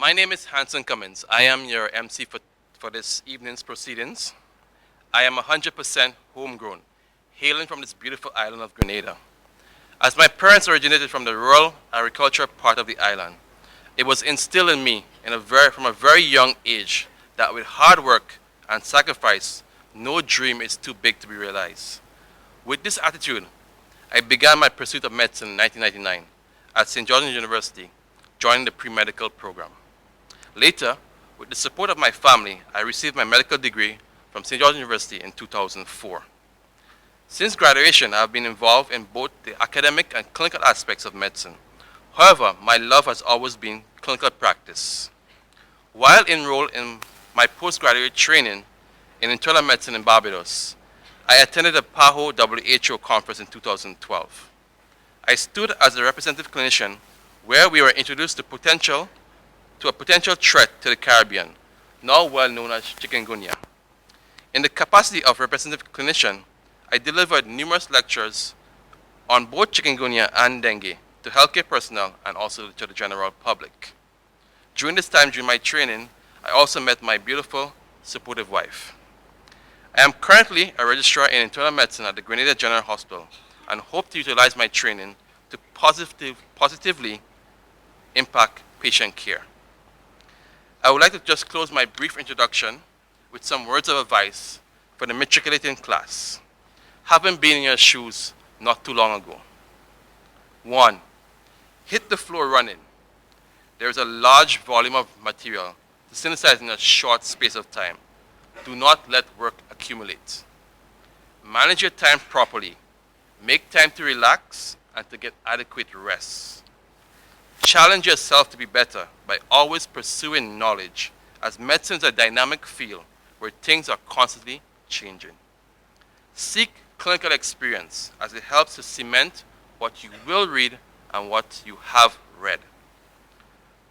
My name is Hanson Cummins. I am your MC for this evening's proceedings. I am 100% homegrown, hailing from this beautiful island of Grenada. As my parents originated from the rural agriculture part of the island, it was instilled in me from a very young age that with hard work and sacrifice, no dream is too big to be realized. With this attitude, I began my pursuit of medicine in 1999 at St. George's University, joining the pre-medical program. Later, with the support of my family, I received my medical degree from St. George's University in 2004. Since graduation, I have been involved in both the academic and clinical aspects of medicine. However, my love has always been clinical practice. While enrolled in my postgraduate training in internal medicine in Barbados, I attended the PAHO WHO conference in 2012. I stood as a representative clinician where we were introduced to a potential threat to the Caribbean, now well known as chikungunya. In the capacity of representative clinician, I delivered numerous lectures on both chikungunya and dengue to healthcare personnel and also to the general public. During this time, during my training, I also met my beautiful, supportive wife. I am currently a registrar in internal medicine at the Grenada General Hospital and hope to utilize my training to positively impact patient care. I would like to just close my brief introduction with some words of advice for the matriculating class, having been in your shoes not too long ago. 1. Hit the floor running. There is a large volume of material to synthesize in a short space of time. Do not let work accumulate. Manage your time properly. Make time to relax and to get adequate rest. Challenge yourself to be better by always pursuing knowledge, as medicine is a dynamic field where things are constantly changing. Seek clinical experience, as it helps to cement what you will read and what you have read.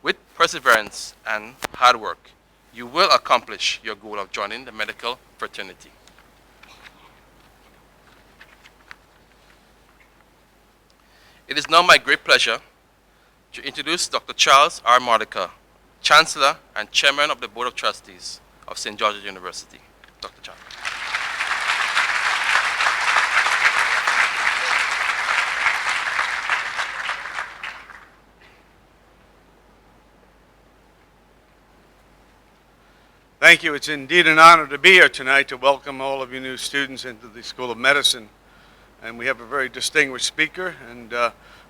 With perseverance and hard work, you will accomplish your goal of joining the medical fraternity. It is now my great pleasure to introduce Dr. Charles R. Modica, Chancellor and Chairman of the Board of Trustees of St. George's University. Dr. Charles. Thank you. It's indeed an honor to be here tonight to welcome all of you new students into the School of Medicine. And we have a very distinguished speaker,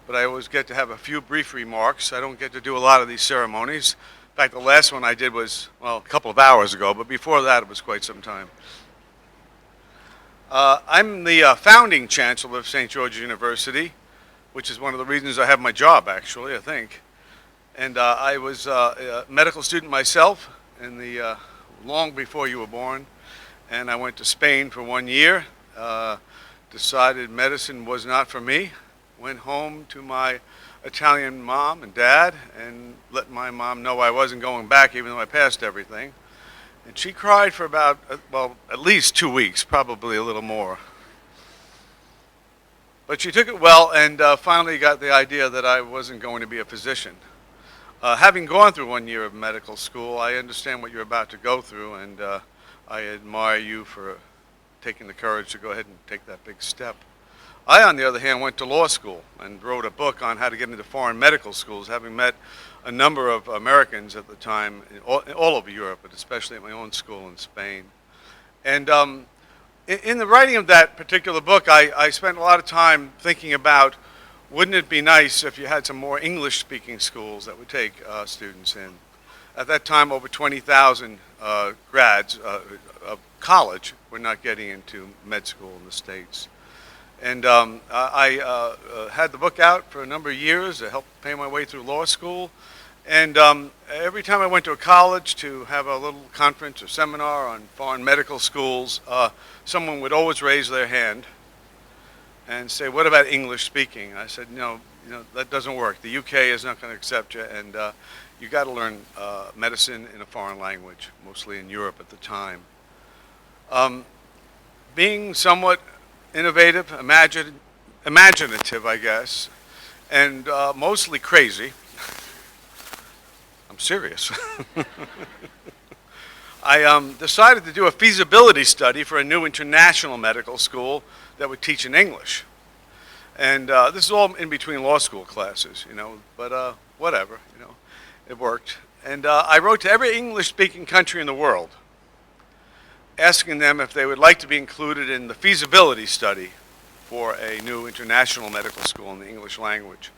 but I always get to have a few brief remarks. I don't get to do a lot of these ceremonies. In fact, the last one I did was, well, a couple of hours ago, but before that it was quite some time. I'm the founding chancellor of St. George's University, which is one of the reasons I have my job, actually, I think. And I was a medical student myself in the long before you were born, and I went to Spain for 1 year, decided medicine was not for me, went home to my Italian mom and dad and let my mom know I wasn't going back even though I passed everything. And she cried for about, well, at least 2 weeks, probably a little more. But she took it well and finally got the idea that I wasn't going to be a physician. Having gone through 1 year of medical school, I understand what you're about to go through, and I admire you for taking the courage to go ahead and take that big step. I, on the other hand, went to law school and wrote a book on how to get into foreign medical schools, having met a number of Americans at the time in all over Europe, but especially at my own school in Spain. And in the writing of that particular book, I spent a lot of time thinking about, wouldn't it be nice if you had some more English-speaking schools that would take students in? At that time, over 20,000 grads of college were not getting into med school in the States. And I had the book out for a number of years to help pay my way through law school. And every time I went to a college to have a little conference or seminar on foreign medical schools, someone would always raise their hand and say, "What about English speaking?" I said, no, that doesn't work. The UK is not going to accept you, and you got to learn medicine in a foreign language, mostly in Europe at the time. Being somewhat innovative, imaginative, I guess, and mostly crazy. I'm serious. I decided to do a feasibility study for a new international medical school that would teach in English. And this is all in between law school classes, but whatever, it worked. And I wrote to every English-speaking country in the world, asking them if they would like to be included in the feasibility study for a new international medical school in the English language.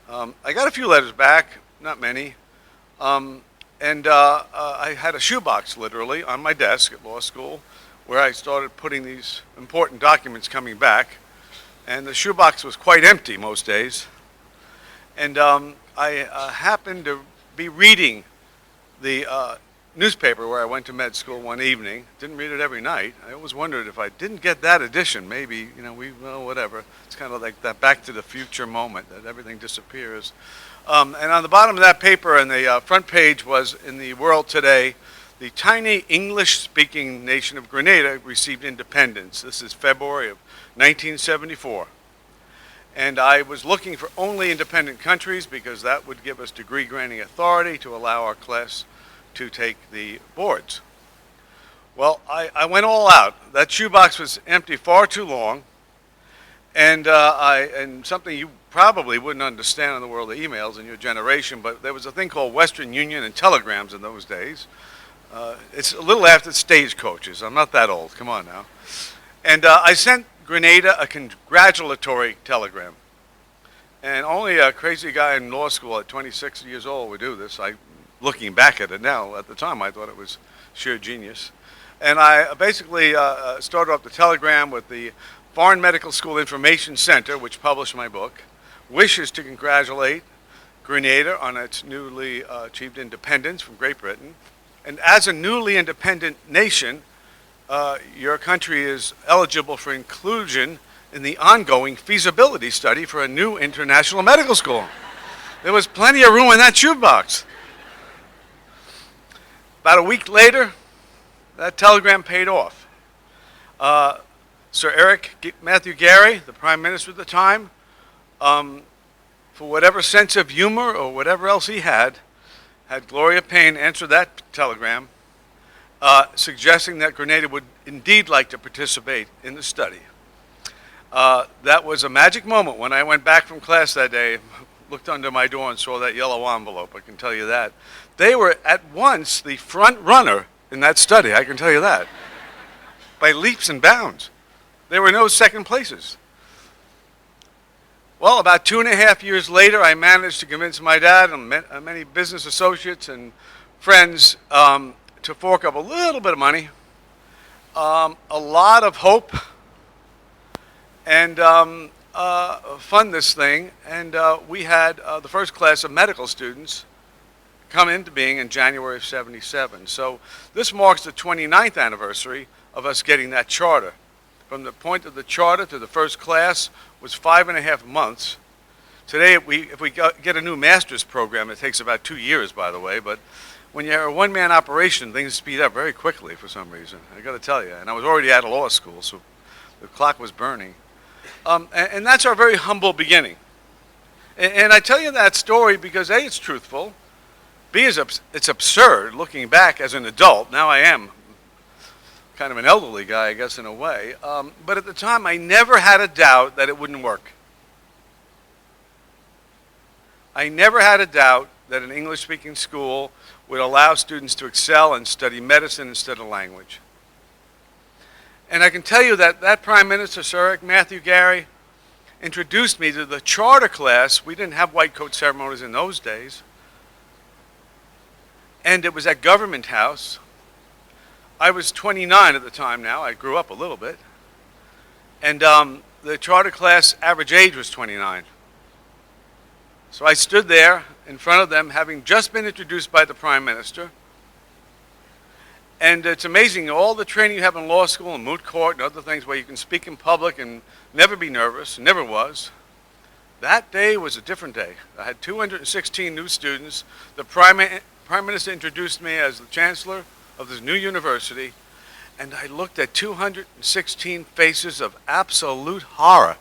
I got a few letters back, not many, and I had a shoebox, literally, on my desk at law school, where I started putting these important documents coming back, and the shoebox was quite empty most days. And I happened to be reading the newspaper where I went to med school one evening. Didn't read it every night. I always wondered if I didn't get that edition, maybe, whatever. It's kind of like that Back to the Future moment, that everything disappears. And on the bottom of that paper, and the front page was, in the world today, the tiny English-speaking nation of Grenada received independence. This is February of 1974. And I was looking for only independent countries because that would give us degree-granting authority to allow our class to take the boards. Well, I went all out. That shoebox was empty far too long, and something you probably wouldn't understand in the world of emails in your generation, but there was a thing called Western Union and telegrams in those days. It's a little after stagecoaches. I'm not that old. Come on now. And I sent Grenada a congratulatory telegram. And only a crazy guy in law school at 26 years old would do this. Looking back at it now, at the time I thought it was sheer genius. And I basically started off the telegram with the Foreign Medical School Information Center, which published my book, wishes to congratulate Grenada on its newly achieved independence from Great Britain. And as a newly independent nation, your country is eligible for inclusion in the ongoing feasibility study for a new international medical school. There was plenty of room in that shoebox. About a week later, that telegram paid off. Sir Matthew Gary, the Prime Minister at the time, for whatever sense of humor or whatever else he had Gloria Payne answer that telegram, suggesting that Grenada would indeed like to participate in the study. That was a magic moment when I went back from class that day, looked under my door and saw that yellow envelope, I can tell you that. They were at once the front runner in that study, I can tell you that, by leaps and bounds. There were no second places. Well, about 2.5 years later, I managed to convince my dad and many business associates and friends to fork up a little bit of money, a lot of hope, and fund this thing. And we had the first class of medical students come into being in January of '77. So this marks the 29th anniversary of us getting that charter. From the point of the charter to the first class was 5.5 months. Today, if we get a new master's program, it takes about 2 years, by the way, but when you're a one-man operation, things speed up very quickly for some reason, I got to tell you. And I was already out of law school, so the clock was burning. And that's our very humble beginning. And I tell you that story because A, it's truthful, B, it's absurd looking back as an adult. Now I am kind of an elderly guy, I guess, in a way. But at the time, I never had a doubt that it wouldn't work. I never had a doubt that an English-speaking school would allow students to excel and study medicine instead of language. And I can tell you that that Prime Minister, Sir Matthew Gary, introduced me to the charter class. We didn't have white coat ceremonies in those days. And it was at Government House. I was 29 at the time now. I grew up a little bit. And the charter class average age was 29. So I stood there in front of them, having just been introduced by the Prime Minister. And it's amazing, all the training you have in law school and moot court and other things where you can speak in public and never be nervous, never was. That day was a different day. I had 216 new students. The Prime Minister introduced me as the Chancellor of this new university, and I looked at 216 faces of absolute horror.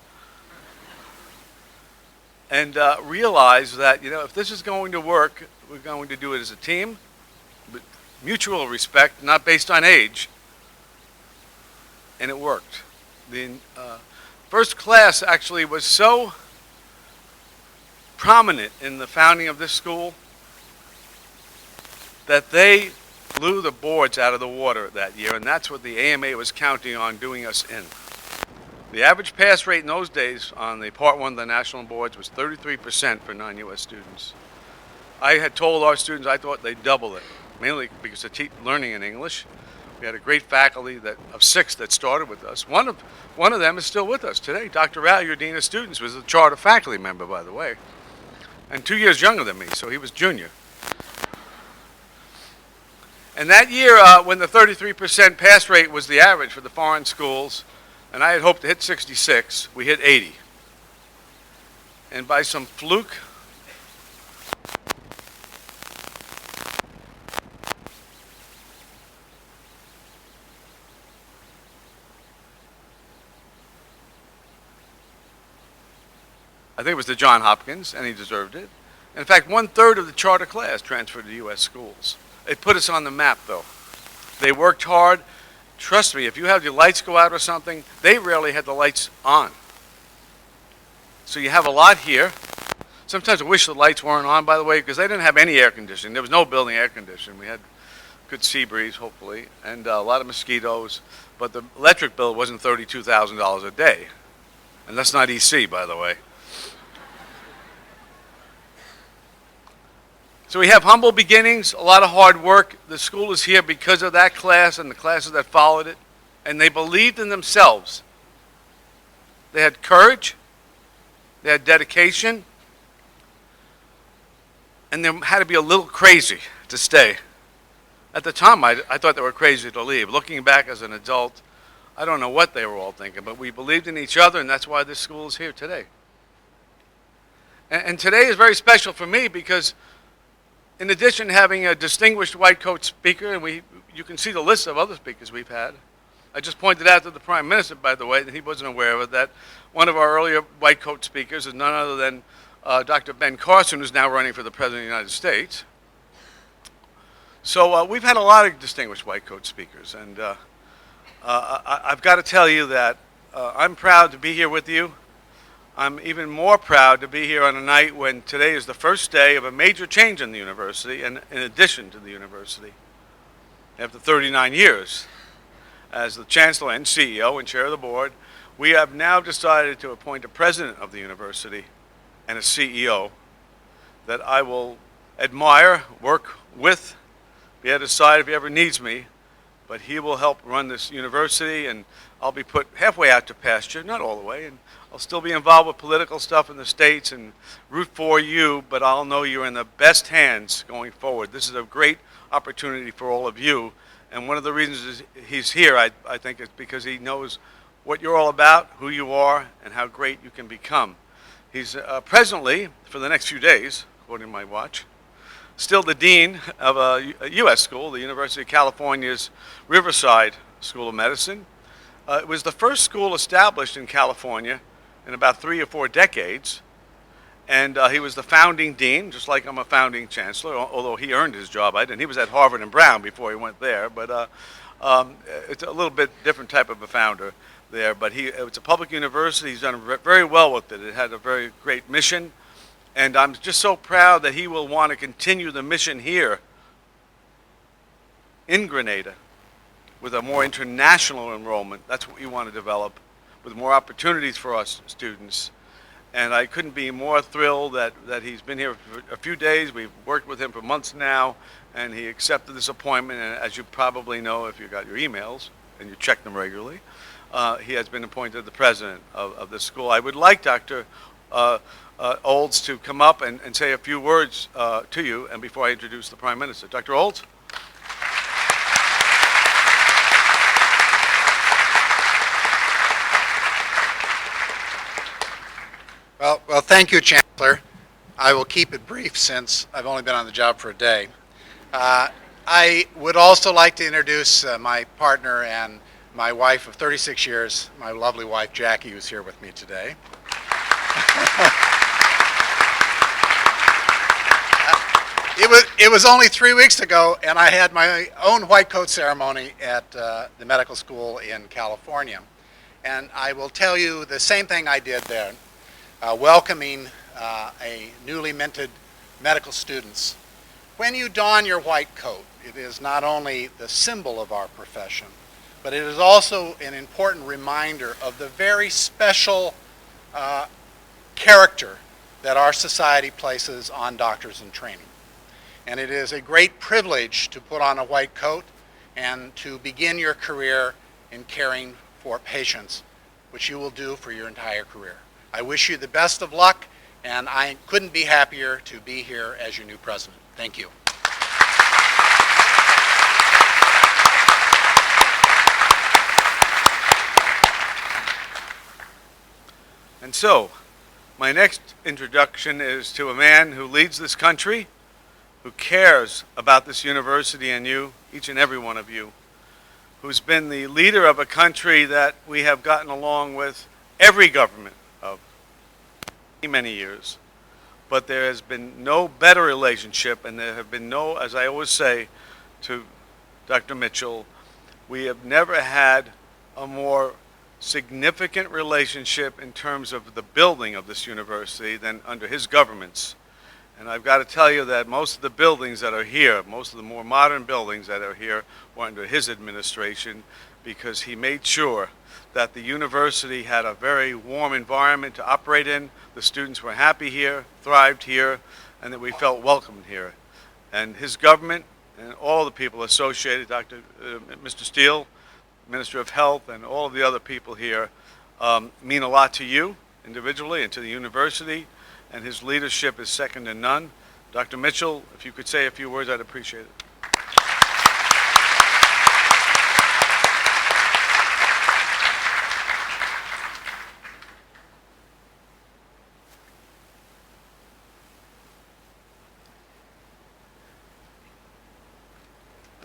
and realize that, if this is going to work, we're going to do it as a team, with mutual respect, not based on age. And it worked. The first class actually was so prominent in the founding of this school that they blew the boards out of the water that year, and that's what the AMA was counting on doing us in. The average pass rate in those days on the Part 1 of the national boards was 33% for non-U.S. students. I had told our students I thought they'd double it, mainly because of learning in English. We had a great faculty of 6 that started with us. One of them is still with us today. Dr. Rao, your Dean of Students, was a charter faculty member, by the way, and 2 years younger than me, so he was junior. And that year, when the 33% pass rate was the average for the foreign schools, and I had hoped to hit 66, we hit 80. And by some fluke, I think it was to John Hopkins, and he deserved it. In fact, 1/3 of the charter class transferred to U.S. schools. It put us on the map, though. They worked hard. Trust me, if you have your lights go out or something, they rarely had the lights on. So you have a lot here. Sometimes I wish the lights weren't on, by the way, because they didn't have any air conditioning. There was no building air conditioning. We had good sea breeze, hopefully, and a lot of mosquitoes. But the electric bill wasn't $32,000 a day. And that's not EC, by the way. So we have humble beginnings, a lot of hard work. The school is here because of that class and the classes that followed it. And they believed in themselves. They had courage. They had dedication. And they had to be a little crazy to stay. At the time, I thought they were crazy to leave. Looking back as an adult, I don't know what they were all thinking, but we believed in each other, and that's why this school is here today. And today is very special for me because in addition to having a distinguished white coat speaker, and you can see the list of other speakers we've had. I just pointed out to the Prime Minister, by the way, that he wasn't aware of it, that one of our earlier white coat speakers is none other than Dr. Ben Carson, who's now running for the President of the United States. So we've had a lot of distinguished white coat speakers, and I've got to tell you that I'm proud to be here with you. I'm even more proud to be here on a night when today is the first day of a major change in the university and in addition to the university. After 39 years as the Chancellor and CEO and Chair of the Board, we have now decided to appoint a President of the university and a CEO that I will admire, work with, be at his side if he ever needs me, but he will help run this university, and I'll be put halfway out to pasture, not all the way, and I'll still be involved with political stuff in the States and root for you, but I'll know you're in the best hands going forward. This is a great opportunity for all of you, and one of the reasons he's here, I think, is because he knows what you're all about, who you are, and how great you can become. He's presently, for the next few days, according to my watch, still the dean of a U.S. school, the University of California's Riverside School of Medicine. It was the first school established in California in about 3 or 4 decades, and he was the founding dean, just like I'm a founding chancellor, although he earned his job. I didn't. He was at Harvard and Brown before he went there, but it's a little bit different type of a founder there, but it's a public university. He's done very well with it. It had a very great mission, and I'm just so proud that he will want to continue the mission here in Grenada with a more international enrollment. That's what we want to develop, with more opportunities for us students. And I couldn't be more thrilled that he's been here for a few days. We've worked with him for months now, and he accepted this appointment. And as you probably know, if you got your emails and you check them regularly, he has been appointed the president of this school. I would like Dr. Olds to come up and say a few words to you, and before I introduce the Prime Minister. Dr. Olds? Well, thank you, Chancellor. I will keep it brief since I've only been on the job for a day. I would also like to introduce my partner and my wife of 36 years, my lovely wife, Jackie, who's here with me today. It was only 3 weeks ago, and I had my own white coat ceremony at the medical school in California. And I will tell you the same thing I did there, welcoming a newly minted medical students. When you don your white coat, it is not only the symbol of our profession, but it is also an important reminder of the very special character that our society places on doctors in training. And it is a great privilege to put on a white coat and to begin your career in caring for patients, which you will do for your entire career. I wish you the best of luck, and I couldn't be happier to be here as your new president. Thank you. And so, my next introduction is to a man who leads this country, who cares about this university and you, each and every one of you, who's been the leader of a country that we have gotten along with every government of many years. But there has been no better relationship, and there have been no, as I always say to Dr. Mitchell, we have never had a more significant relationship in terms of the building of this university than under his governments. And I've got to tell you that most of the buildings that are here, most of the more modern buildings that are here, were under his administration, because he made sure that the university had a very warm environment to operate in. The students were happy here, thrived here, and that we felt welcomed here. And his government and all the people associated, Mr. Steele, Minister of Health, and all of the other people here mean a lot to you individually and to the university, and his leadership is second to none. Dr. Mitchell, if you could say a few words, I'd appreciate it.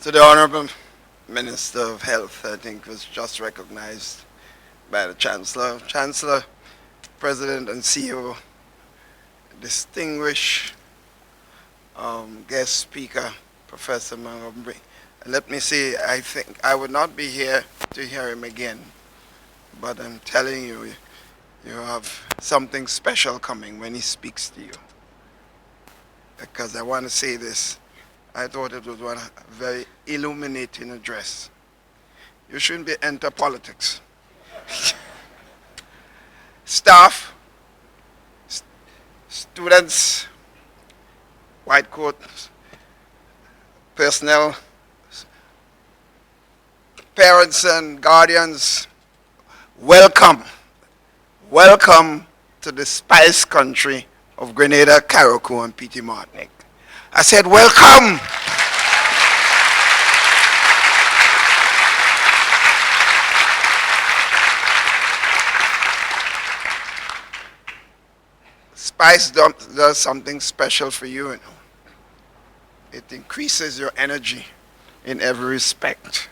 To the Honorable Minister of Health, I think was just recognized by the Chancellor. Chancellor, President and CEO, distinguished guest speaker, Professor Montgomery. Let me say, I think I would not be here to hear him again, but I'm telling you, you have something special coming when he speaks to you. Because I want to say this, I thought it was one very illuminating address. You shouldn't be enter politics. Staff, students, white coat, personnel, parents and guardians, welcome. Welcome to the spice country of Grenada, Carriacou, and Petit Martinique. I said, welcome. Spice does something special for you, you know. It increases your energy in every respect.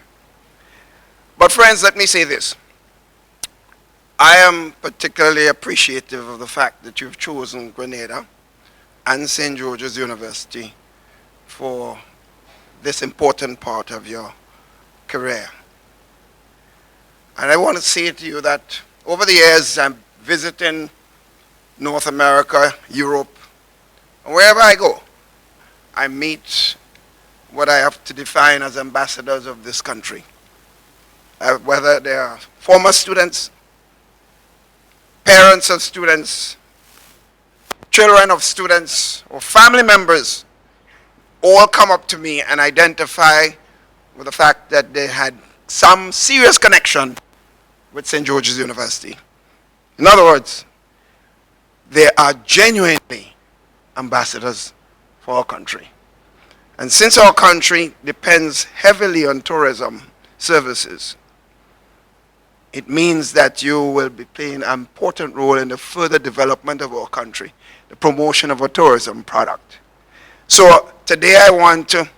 But friends, let me say this. I am particularly appreciative of the fact that you've chosen Grenada and St. George's University for this important part of your career. And I want to say to you that over the years, I'm visiting North America, Europe, and wherever I go, I meet what I have to define as ambassadors of this country. Whether they are former students, parents of students, children of students, or family members, all come up to me and identify with the fact that they had some serious connection with St. George's University. In other words, they are genuinely ambassadors for our country. And since our country depends heavily on tourism services, it means that you will be playing an important role in the further development of our country, the promotion of a tourism product. So today I want to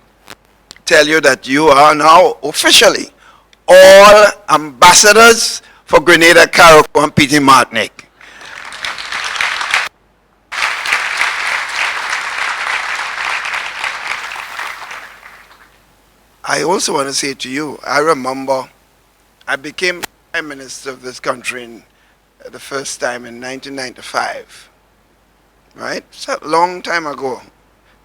tell you that you are now officially all ambassadors for Grenada, Carriacou, and Petit Martinique. I also want to say to you, I remember I became Prime Minister of this country the first time in 1995, right? It's a long time ago,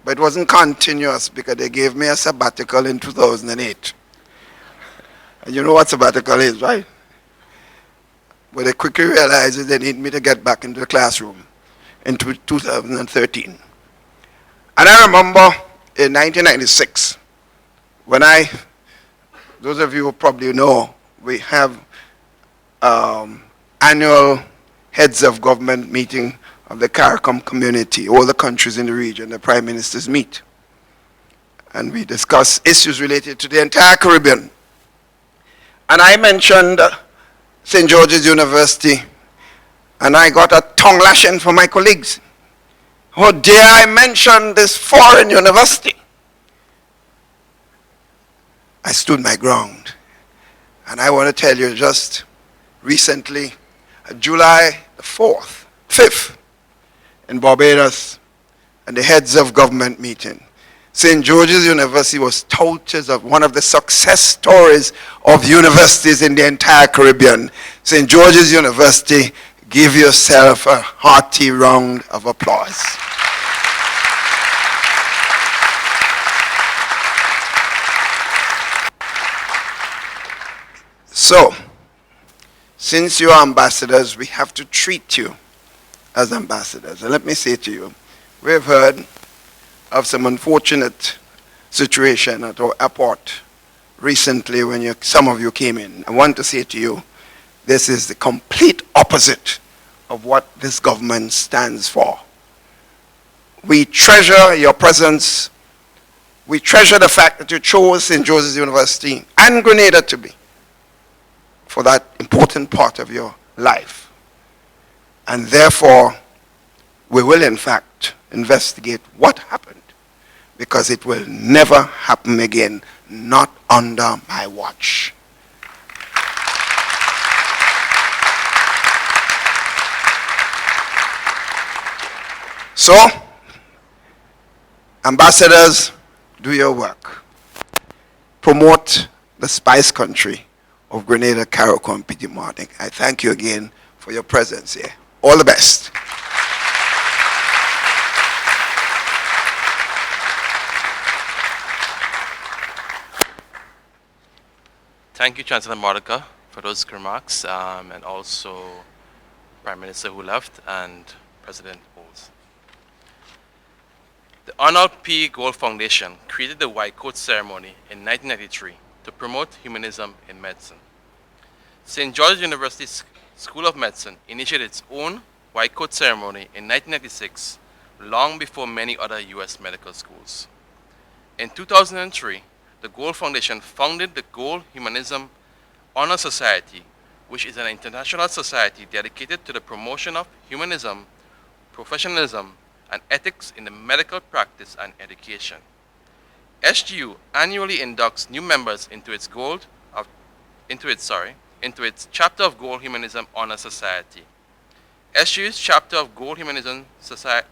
but it wasn't continuous because they gave me a sabbatical in 2008. And you know what sabbatical is, right? But they quickly realized that they need me to get back into the classroom in 2013. And I remember in 1996, when those of you who probably know, we have annual heads of government meeting of the CARICOM community, all the countries in the region, the prime ministers meet. And we discuss issues related to the entire Caribbean. And I mentioned St. George's University, and I got a tongue lashing from my colleagues. How dare I mention this foreign university? I stood my ground. And I want to tell you just recently, July the 5th, in Barbados, at the heads of government meeting, St. George's University was touted as one of the success stories of universities in the entire Caribbean. St. George's University, give yourself a hearty round of applause. So, since you are ambassadors, we have to treat you as ambassadors. And let me say to you, we've heard of some unfortunate situation at our airport recently when some of you came in. I want to say to you, this is the complete opposite of what this government stands for. We treasure your presence. We treasure the fact that you chose St. Joseph's University and Grenada to be for that important part of your life. And therefore, we will in fact investigate what happened, because it will never happen again, not under my watch. So, ambassadors, do your work. Promote the spice country of Grenada, CARICOM, Petit Martinique. I thank you again for your presence here. All the best. Thank you, Chancellor Mordecai, for those remarks, and also Prime Minister who left and President Bowles. The Arnold P. Gold Foundation created the White Coat Ceremony in 1993 to promote humanism in medicine. St. George's University School of Medicine initiated its own White Coat Ceremony in 1996, long before many other U.S. medical schools. In 2003, the Gold Foundation founded the Gold Humanism Honor Society, which is an international society dedicated to the promotion of humanism, professionalism, and ethics in the medical practice and education. SGU annually inducts new members into its chapter of Gold Humanism Honor Society. SGU's chapter of Gold Humanism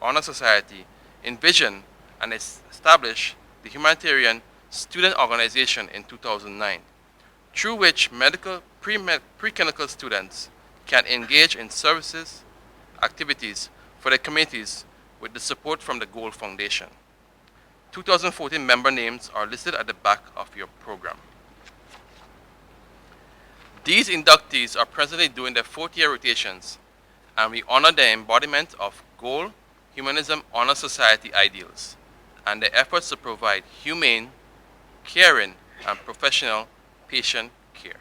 Honor Society envisioned and established the humanitarian student organization in 2009, through which medical preclinical students can engage in services, activities for their communities with the support from the Gold Foundation. 2014 member names are listed at the back of your program. These inductees are presently doing their 4th-year rotations, and we honor their embodiment of Gold Humanism Honor Society ideals and their efforts to provide humane, caring, and professional patient care.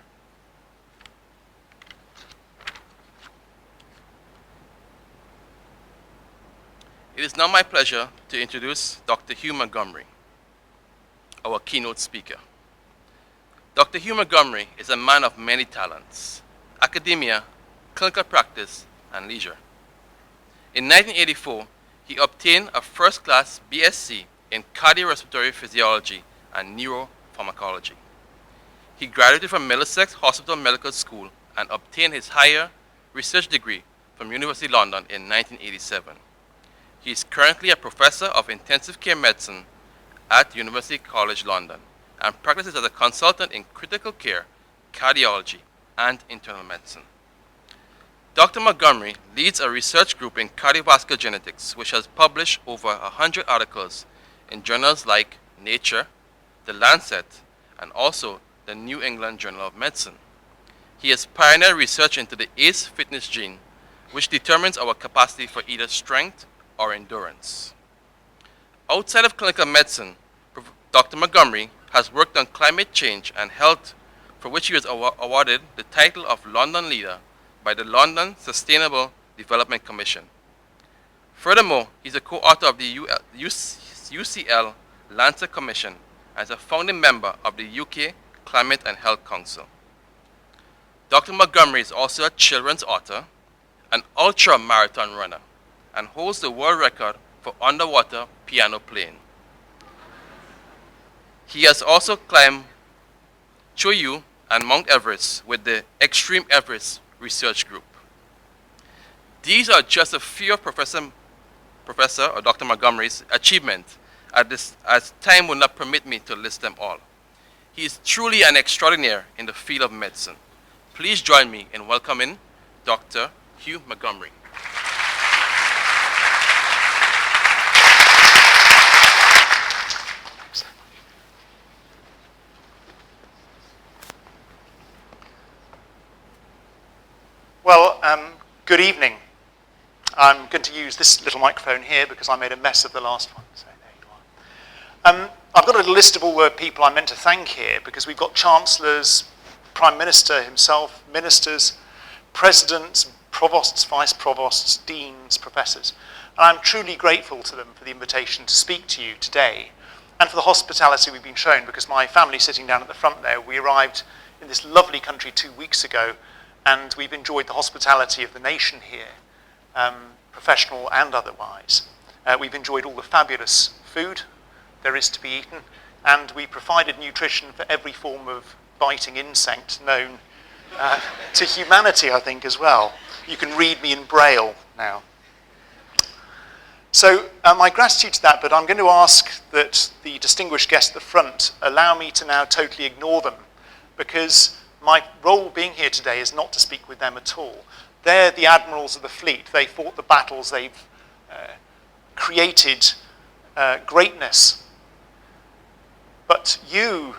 It is now my pleasure to introduce Dr. Hugh Montgomery, our keynote speaker. Dr. Hugh Montgomery is a man of many talents: academia, clinical practice, and leisure. In 1984, he obtained a first-class BSc in cardiorespiratory physiology and neuropharmacology. He graduated from Middlesex Hospital Medical School and obtained his higher research degree from University London in 1987. He is currently a professor of intensive care medicine at University College London and practices as a consultant in critical care, cardiology, and internal medicine. Dr. Montgomery leads a research group in cardiovascular genetics, which has published over 100 articles in journals like Nature, The Lancet, and also the New England Journal of Medicine. He has pioneered research into the ACE fitness gene, which determines our capacity for either strength or endurance. Outside of clinical medicine, Dr. Montgomery has worked on climate change and health, for which he was awarded the title of London Leader by the London Sustainable Development Commission. Furthermore, he's a co-author of the UCL Lancet Commission and is a founding member of the UK Climate and Health Council. Dr. Montgomery is also a children's author, an ultra-marathon runner, and holds the world record for underwater piano playing. He has also climbed Choyu and Mount Everest with the Extreme Everest Research Group. These are just a few of Professor or Dr. Montgomery's achievements, as time will not permit me to list them all. He is truly an extraordinaire in the field of medicine. Please join me in welcoming Dr. Hugh Montgomery. Well, good evening. I'm going to use this little microphone here because I made a mess of the last one. So there you are. I've got a list of all the people I'm meant to thank here because we've got chancellors, Prime Minister himself, ministers, presidents, provosts, vice provosts, deans, professors. And I'm truly grateful to them for the invitation to speak to you today and for the hospitality we've been shown, because my family sitting down at the front there, we arrived in this lovely country 2 weeks ago, and we've enjoyed the hospitality of the nation here, professional and otherwise. We've enjoyed all the fabulous food there is to be eaten, and we provided nutrition for every form of biting insect known to humanity, I think, as well. You can read me in Braille now. So my gratitude to that, but I'm going to ask that the distinguished guests at the front allow me to now totally ignore them, because my role being here today is not to speak with them at all. They're the admirals of the fleet. They fought the battles. They've created greatness. But you,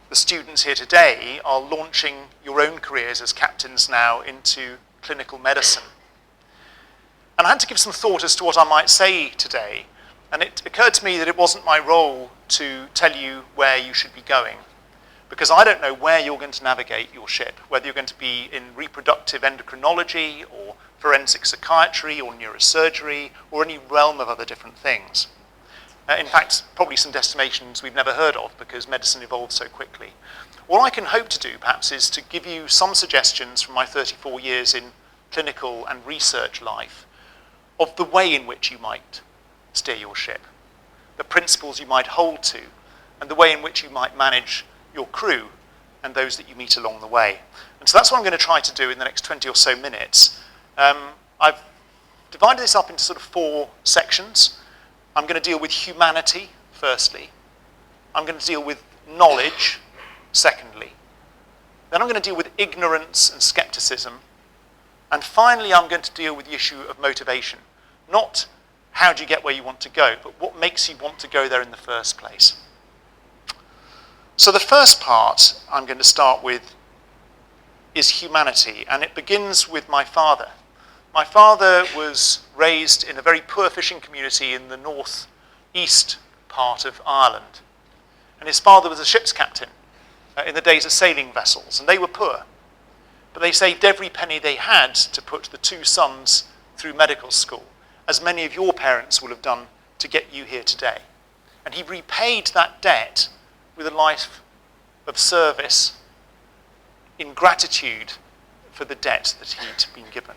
the students here today, are launching your own careers as captains now into clinical medicine. And I had to give some thought as to what I might say today. And it occurred to me that it wasn't my role to tell you where you should be going, because I don't know where you're going to navigate your ship, whether you're going to be in reproductive endocrinology or forensic psychiatry or neurosurgery or any realm of other different things. In fact, probably some destinations we've never heard of because medicine evolved so quickly. All I can hope to do, perhaps, is to give you some suggestions from my 34 years in clinical and research life of the way in which you might steer your ship, the principles you might hold to, and the way in which you might manage your crew and those that you meet along the way. And so that's what I'm going to try to do in the next 20 or so minutes. I've divided this up into sort of 4 sections. I'm going to deal with humanity, firstly. I'm going to deal with knowledge, secondly. Then I'm going to deal with ignorance and skepticism. And finally, I'm going to deal with the issue of motivation. Not how do you get where you want to go, but what makes you want to go there in the first place. So the first part I'm going to start with is humanity, and it begins with my father. My father was raised in a very poor fishing community in the north-east part of Ireland. And his father was a ship's captain in the days of sailing vessels, and they were poor. But they saved every penny they had to put the 2 sons through medical school, as many of your parents will have done to get you here today. And he repaid that debt with a life of service in gratitude for the debt that he'd been given.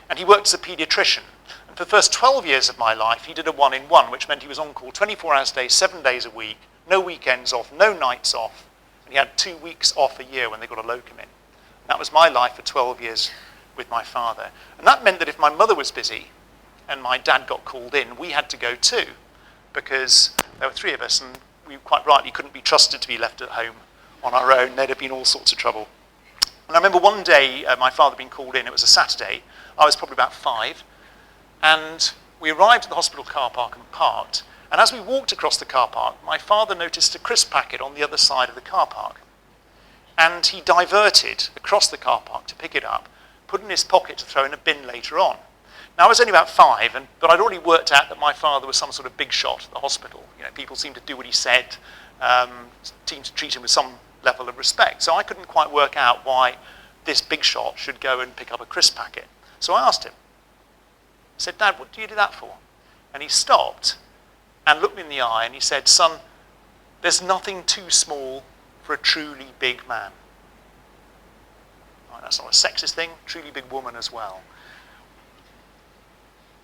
And he worked as a paediatrician. And for the first 12 years of my life, he did a 1-in-1, which meant he was on call 24 hours a day, 7 days a week, no weekends off, no nights off. And he had 2 weeks off a year when they got a locum in. And that was my life for 12 years with my father. And that meant that if my mother was busy and my dad got called in, we had to go too, because there were 3 of us and we quite rightly couldn't be trusted to be left at home on our own. There'd have been all sorts of trouble. And I remember one day my father being called in. It was a Saturday. I was probably about 5. And we arrived at the hospital car park and parked. And as we walked across the car park, my father noticed a crisp packet on the other side of the car park. And he diverted across the car park to pick it up, put it in his pocket to throw in a bin later on. Now, I was only about 5, but I'd already worked out that my father was some sort of big shot at the hospital. You know, people seemed to do what he said, seemed to treat him with some level of respect. So I couldn't quite work out why this big shot should go and pick up a crisp packet. So I asked him. I said, "Dad, what do you do that for?" And he stopped and looked me in the eye and he said, "Son, there's nothing too small for a truly big man." Right, that's not a sexist thing, truly big woman as well.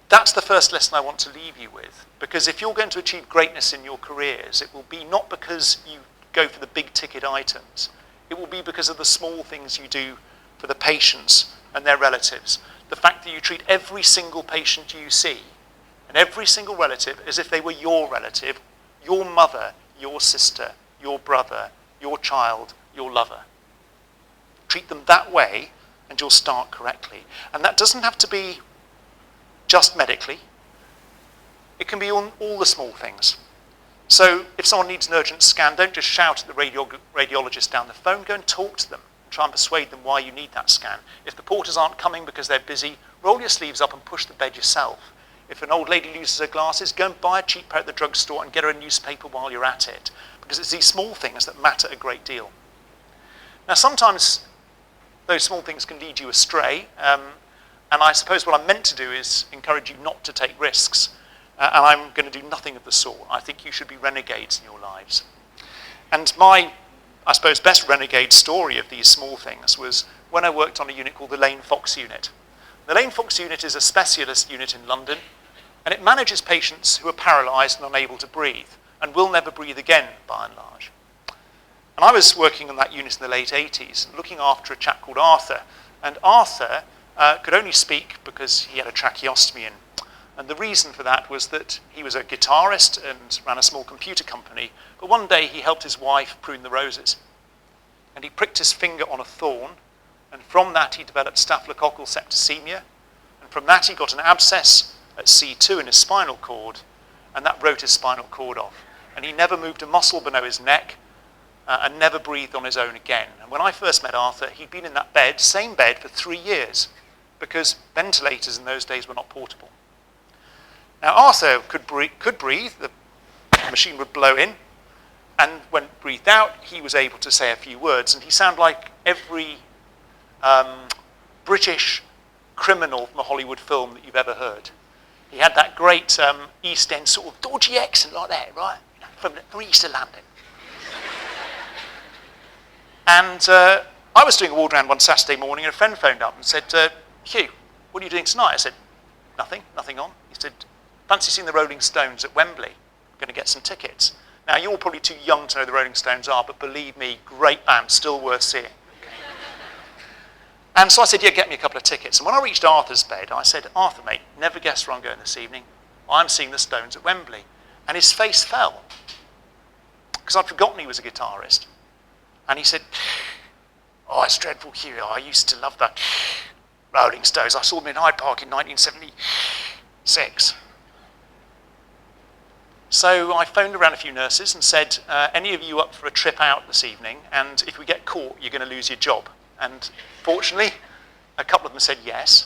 That's the first lesson I want to leave you with, because if you're going to achieve greatness in your careers, it will be not because you go for the big ticket items. It will be because of the small things you do for the patients and their relatives. The fact that you treat every single patient you see and every single relative as if they were your relative, your mother, your sister, your brother, your child, your lover. Treat them that way and you'll start correctly. And that doesn't have to be just medically. It can be on all the small things. So if someone needs an urgent scan, don't just shout at the radiologist down the phone, go and talk to them and try and persuade them why you need that scan. If the porters aren't coming because they're busy, roll your sleeves up and push the bed yourself. If an old lady loses her glasses, go and buy a cheap pair at the drugstore and get her a newspaper while you're at it, because it's these small things that matter a great deal. Now sometimes those small things can lead you astray, and I suppose what I'm meant to do is encourage you not to take risks. And I'm going to do nothing of the sort. I think you should be renegades in your lives. And my, I suppose, best renegade story of these small things was when I worked on a unit called the Lane Fox Unit. The Lane Fox Unit is a specialist unit in London, and it manages patients who are paralysed and unable to breathe, and will never breathe again, by and large. And I was working on that unit in the late 80s, looking after a chap called Arthur. And Arthur could only speak because he had a tracheostomy in. And the reason for that was that he was a guitarist and ran a small computer company, but one day he helped his wife prune the roses. And he pricked his finger on a thorn, and from that he developed staphylococcal septicemia, and from that he got an abscess at C2 in his spinal cord, and that wrote his spinal cord off. And he never moved a muscle below his neck, and never breathed on his own again. And when I first met Arthur, he'd been in that bed, same bed, for 3 years, because ventilators in those days were not portable. Now, Arthur could breathe, the machine would blow in, and when it breathed out, he was able to say a few words, and he sounded like every British criminal from a Hollywood film that you've ever heard. He had that great East End sort of dodgy accent like that, right? From East of London. And I was doing a walk around one Saturday morning, and a friend phoned up and said, "Hugh, what are you doing tonight?" I said, nothing on. He said, "Fancy seeing the Rolling Stones at Wembley? I'm going to get some tickets." Now, you're probably too young to know who the Rolling Stones are, but believe me, great band, still worth seeing. And so I said, "Yeah, get me a couple of tickets." And when I reached Arthur's bed, I said, "Arthur, mate, never guess where I'm going this evening. I'm seeing the Stones at Wembley." And his face fell, because I'd forgotten he was a guitarist. And he said, "Oh, it's dreadful, Hugh. I used to love the Rolling Stones. I saw them in Hyde Park in 1976. So I phoned around a few nurses and said, "Any of you up for a trip out this evening? And if we get caught, you're going to lose your job." And fortunately, a couple of them said yes.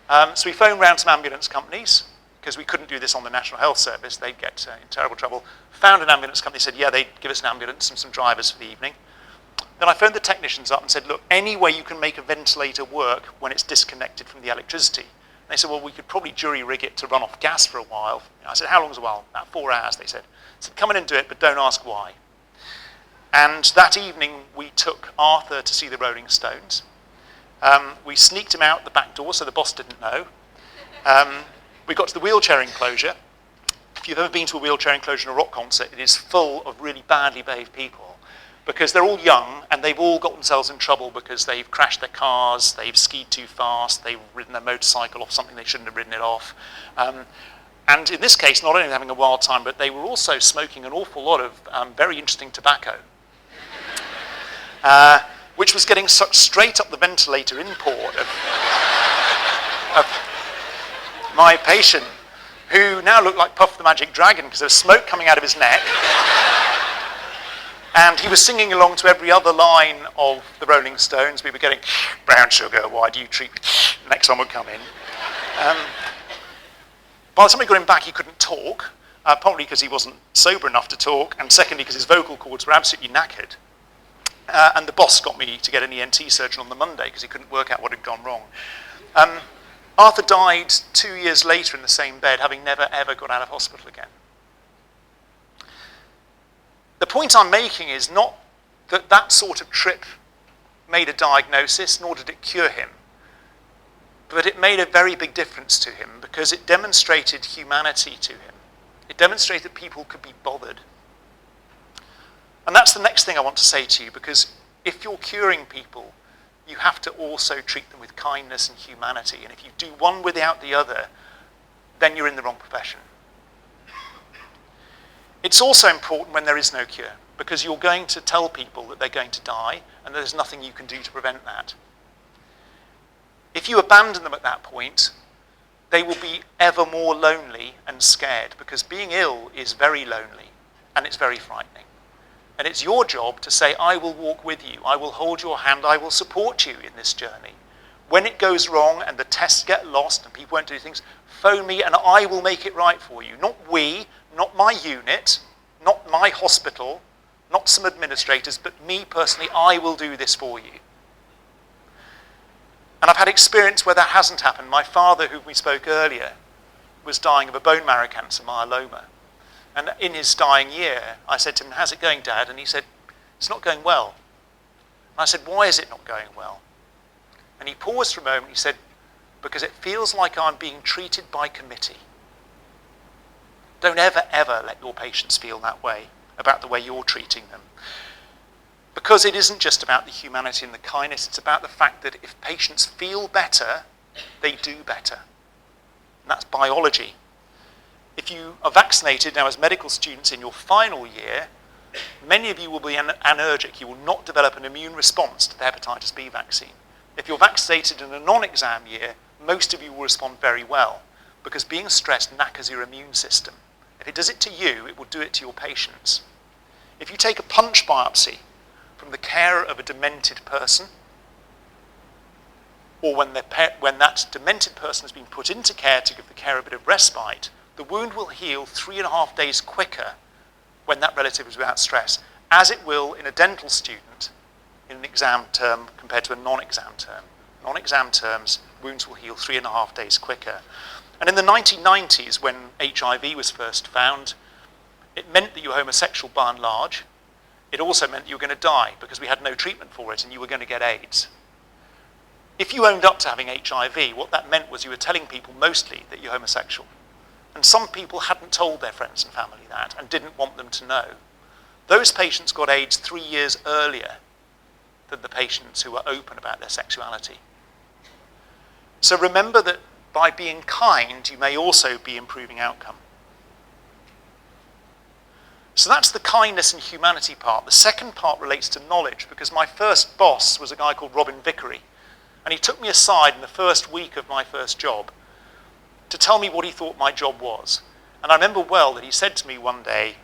So we phoned round some ambulance companies, because we couldn't do this on the National Health Service. They'd get in terrible trouble. Found an ambulance company, said, yeah, they'd give us an ambulance and some drivers for the evening. Then I phoned the technicians up and said, "Look, any way you can make a ventilator work when it's disconnected from the electricity?" And they said, "Well, we could probably jury rig it to run off gas for a while." I said, "How long's a while?" "About 4 hours," they said. I said, "Come in and do it, but don't ask why." And that evening, we took Arthur to see the Rolling Stones. We sneaked him out the back door so the boss didn't know. We got to the wheelchair enclosure. If you've ever been to a wheelchair enclosure in a rock concert, it is full of really badly behaved people, because they're all young and they've all got themselves in trouble because they've crashed their cars, they've skied too fast, they've ridden their motorcycle off something they shouldn't have ridden it off. And in this case, not only having a wild time, but they were also smoking an awful lot of very interesting tobacco, which was getting sucked straight up the ventilator in port of my patient, who now looked like Puff the Magic Dragon because there was smoke coming out of his neck. And he was singing along to every other line of the Rolling Stones. We were getting, brown sugar, why do you treat me? The next one would come in. By the time we got him back, he couldn't talk, partly because he wasn't sober enough to talk, and secondly because his vocal cords were absolutely knackered. And the boss got me to get an ENT surgeon on the Monday because he couldn't work out what had gone wrong. Arthur died 2 years later in the same bed, having never, ever got out of hospital again. The point I'm making is not that that sort of trip made a diagnosis, nor did it cure him, but it made a very big difference to him because it demonstrated humanity to him. It demonstrated that people could be bothered. And that's the next thing I want to say to you, because if you're curing people, you have to also treat them with kindness and humanity. And if you do one without the other, then you're in the wrong profession. It's also important when there is no cure, because you're going to tell people that they're going to die, and there's nothing you can do to prevent that. If you abandon them at that point, they will be ever more lonely and scared, because being ill is very lonely, and it's very frightening. And it's your job to say, I will walk with you, I will hold your hand, I will support you in this journey. When it goes wrong and the tests get lost and people won't do things, phone me and I will make it right for you. Not we, not my unit, not my hospital, not some administrators, but me personally, I will do this for you. And I've had experience where that hasn't happened. My father, who we spoke earlier, was dying of a bone marrow cancer, myeloma. And in his dying year, I said to him, how's it going, Dad? And he said, it's not going well. And I said, why is it not going well? And he paused for a moment. He said, because it feels like I'm being treated by committee. Don't ever, ever let your patients feel that way about the way you're treating them. Because it isn't just about the humanity and the kindness, it's about the fact that if patients feel better, they do better. And that's biology. If you are vaccinated now as medical students in your final year, many of you will be anergic. You will not develop an immune response to the hepatitis B vaccine. If you're vaccinated in a non-exam year, most of you will respond very well, because being stressed knackers your immune system. If it does it to you, it will do it to your patients. If you take a punch biopsy from the carer of a demented person, or when that demented person has been put into care to give the carer a bit of respite, the wound will heal 3.5 days quicker when that relative is without stress, as it will in a dental student in an exam term compared to a non-exam term. Non-exam terms, wounds will heal 3.5 days quicker. And in the 1990s, when HIV was first found, it meant that you were homosexual by and large. It also meant that you were going to die because we had no treatment for it and you were going to get AIDS. If you owned up to having HIV, what that meant was you were telling people mostly that you're homosexual. And some people hadn't told their friends and family that and didn't want them to know. Those patients got AIDS 3 years earlier than the patients who were open about their sexuality. So remember that by being kind, you may also be improving outcome. So that's the kindness and humanity part. The second part relates to knowledge, because my first boss was a guy called Robin Vickery, and he took me aside in the first week of my first job to tell me what he thought my job was. And I remember well that he said to me one day,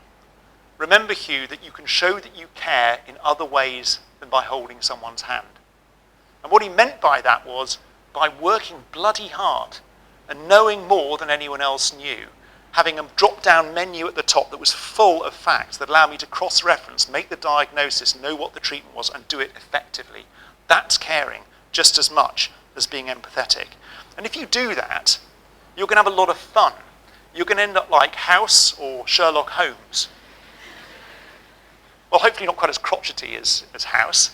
remember, Hugh, that you can show that you care in other ways than by holding someone's hand. And what he meant by that was by working bloody hard and knowing more than anyone else knew, having a drop-down menu at the top that was full of facts that allowed me to cross-reference, make the diagnosis, know what the treatment was, and do it effectively. That's caring just as much as being empathetic. And if you do that, you're going to have a lot of fun. You're going to end up like House or Sherlock Holmes. Well, hopefully not quite as crotchety as House,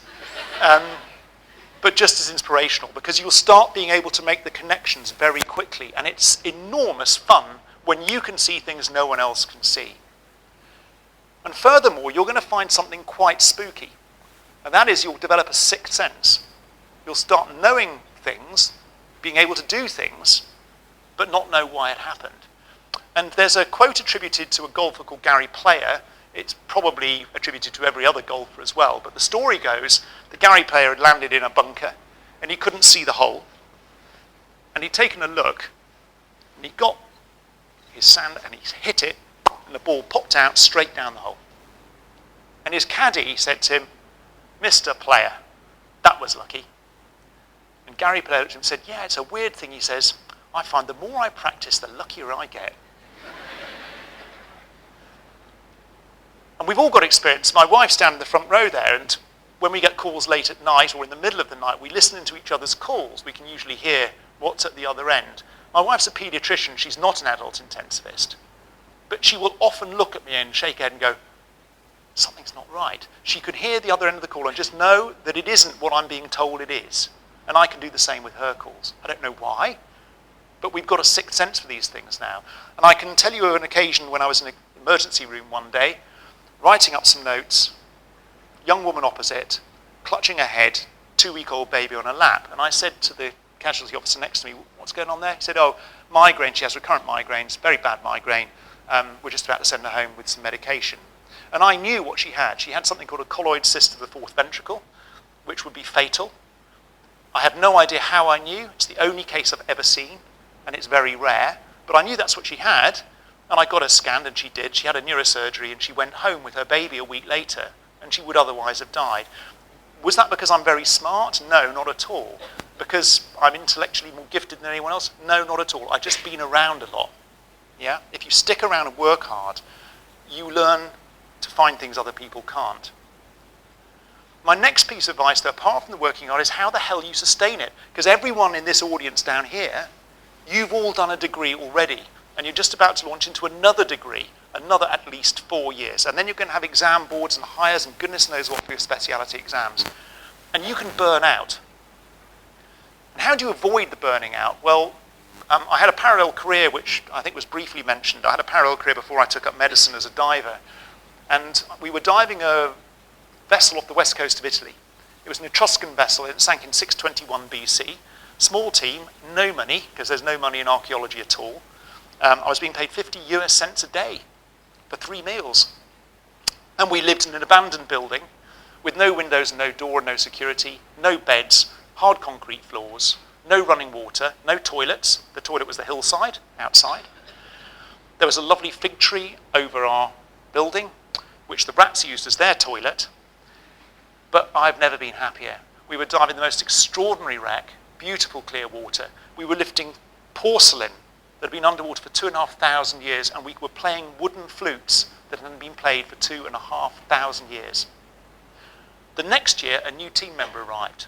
but just as inspirational, because you'll start being able to make the connections very quickly, and it's enormous fun when you can see things no one else can see. And furthermore, you're going to find something quite spooky, and that is you'll develop a sixth sense. You'll start knowing things, being able to do things, but not know why it happened. And there's a quote attributed to a golfer called Gary Player. It's probably attributed to every other golfer as well. But the story goes that Gary Player had landed in a bunker and he couldn't see the hole. And he'd taken a look and he got his sand and he hit it and the ball popped out straight down the hole. And his caddy said to him, "Mr. Player, that was lucky." And Gary Player looked at him and said, "Yeah, it's a weird thing," he says. "I find the more I practice, the luckier I get." And we've all got experience. My wife's down in the front row there, and when we get calls late at night or in the middle of the night, we listen into each other's calls. We can usually hear what's at the other end. My wife's a paediatrician. She's not an adult intensivist. But she will often look at me and shake her head and go, "Something's not right." She could hear the other end of the call and just know that it isn't what I'm being told it is. And I can do the same with her calls. I don't know why, but we've got a sixth sense for these things now. And I can tell you of an occasion when I was in an emergency room one day, writing up some notes, young woman opposite, clutching her head, 2-week-old baby on her lap. And I said to the casualty officer next to me, "What's going on there?" He said, "Oh, migraine. She has recurrent migraines, very bad migraine. We're just about to send her home with some medication." And I knew what she had. She had something called a colloid cyst of the fourth ventricle, which would be fatal. I have no idea how I knew. It's the only case I've ever seen, and it's very rare. But I knew that's what she had, and I got her scanned, and she did. She had a neurosurgery, and she went home with her baby a week later, and she would otherwise have died. Was that because I'm very smart? No, not at all. Because I'm intellectually more gifted than anyone else? No, not at all. I've just been around a lot. Yeah? If you stick around and work hard, you learn to find things other people can't. My next piece of advice, though, apart from the working hard, is how the hell you sustain it. Because everyone in this audience down here, you've all done a degree already, and you're just about to launch into another degree, another at least 4 years. And then you're going to have exam boards and hires and goodness knows what for your speciality exams. And you can burn out. And how do you avoid the burning out? Well, I had a parallel career, which I think was briefly mentioned. I had a parallel career before I took up medicine as a diver. And we were diving a vessel off the west coast of Italy. It was an Etruscan vessel. It sank in 621 BC. Small team, no money, because there's no money in archaeology at all. I was being paid 50 US cents a day for 3 meals. And we lived in an abandoned building with no windows and no door and no security, no beds, hard concrete floors, no running water, no toilets. The toilet was the hillside, outside. There was a lovely fig tree over our building, which the rats used as their toilet. But I've never been happier. We were diving the most extraordinary wreck, beautiful clear water. We were lifting porcelain that had been underwater for 2,500 years, and we were playing wooden flutes that had been played for 2,500 years. The next year, a new team member arrived.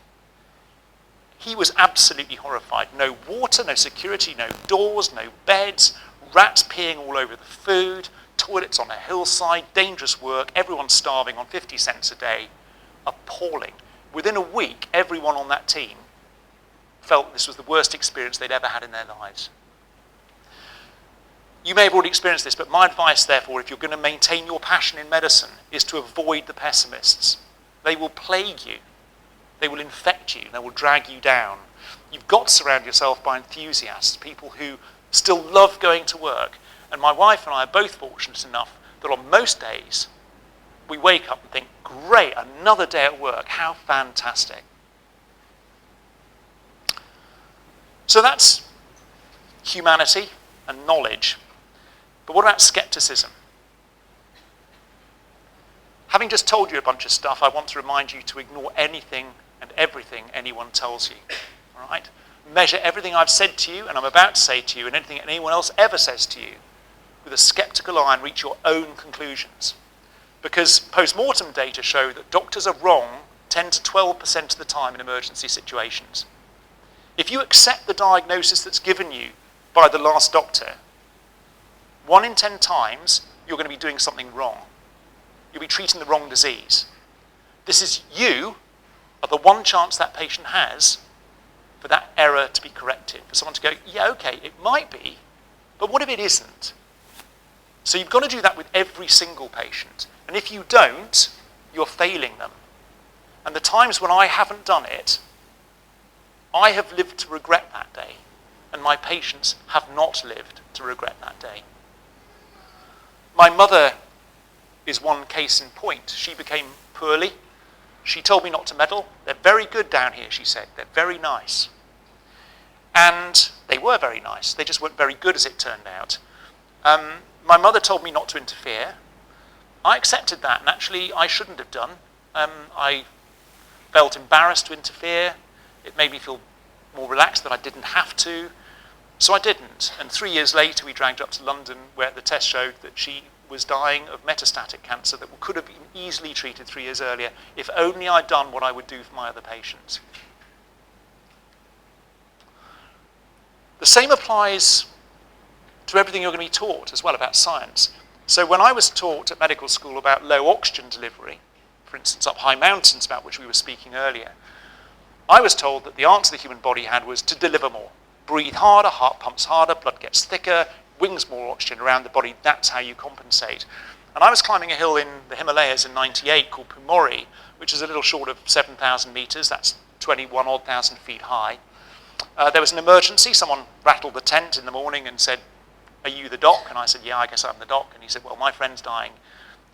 He was absolutely horrified. No water, no security, no doors, no beds, rats peeing all over the food, toilets on a hillside, dangerous work, everyone starving on 50 cents a day. Appalling. Within a week, everyone on that team felt this was the worst experience they'd ever had in their lives. You may have already experienced this, but my advice, therefore, if you're going to maintain your passion in medicine, is to avoid the pessimists. They will plague you. They will infect you. They will drag you down. You've got to surround yourself by enthusiasts, people who still love going to work. And my wife and I are both fortunate enough that on most days, we wake up and think, great, another day at work, how fantastic. So that's humanity and knowledge. But what about skepticism? Having just told you a bunch of stuff, I want to remind you to ignore anything and everything anyone tells you. All right? Measure everything I've said to you and I'm about to say to you and anything anyone else ever says to you with a skeptical eye and reach your own conclusions. Because post-mortem data show that doctors are wrong 10 to 12% of the time in emergency situations. If you accept the diagnosis that's given you by the last doctor, 1 in 10 times you're going to be doing something wrong. You'll be treating the wrong disease. This is you are the one chance that patient has for that error to be corrected. For someone to go, yeah, okay, it might be, but what if it isn't? So you've got to do that with every single patient. And if you don't, you're failing them. And the times when I haven't done it, I have lived to regret that day. And my patients have not lived to regret that day. My mother is one case in point. She became poorly. She told me not to meddle. They're very good down here, she said. They're very nice. And they were very nice. They just weren't very good, as it turned out. My mother told me not to interfere. I accepted that, and actually I shouldn't have done. I felt embarrassed to interfere. It made me feel more relaxed that I didn't have to. So I didn't. And 3 years later, we dragged her up to London, where the test showed that she was dying of metastatic cancer that could have been easily treated 3 years earlier if only I'd done what I would do for my other patients. The same applies to everything you're going to be taught as well about science. So when I was taught at medical school about low oxygen delivery, for instance, up high mountains, about which we were speaking earlier, I was told that the answer the human body had was to deliver more. Breathe harder, heart pumps harder, blood gets thicker, wings more oxygen around the body, that's how you compensate. And I was climbing a hill in the Himalayas in '98 called Pumori, which is a little short of 7,000 meters, that's 21,000 feet high. There was an emergency, someone rattled the tent in the morning and said, "Are you the doc?" And I said, "Yeah, I guess I'm the doc." And he said, "Well, my friend's dying.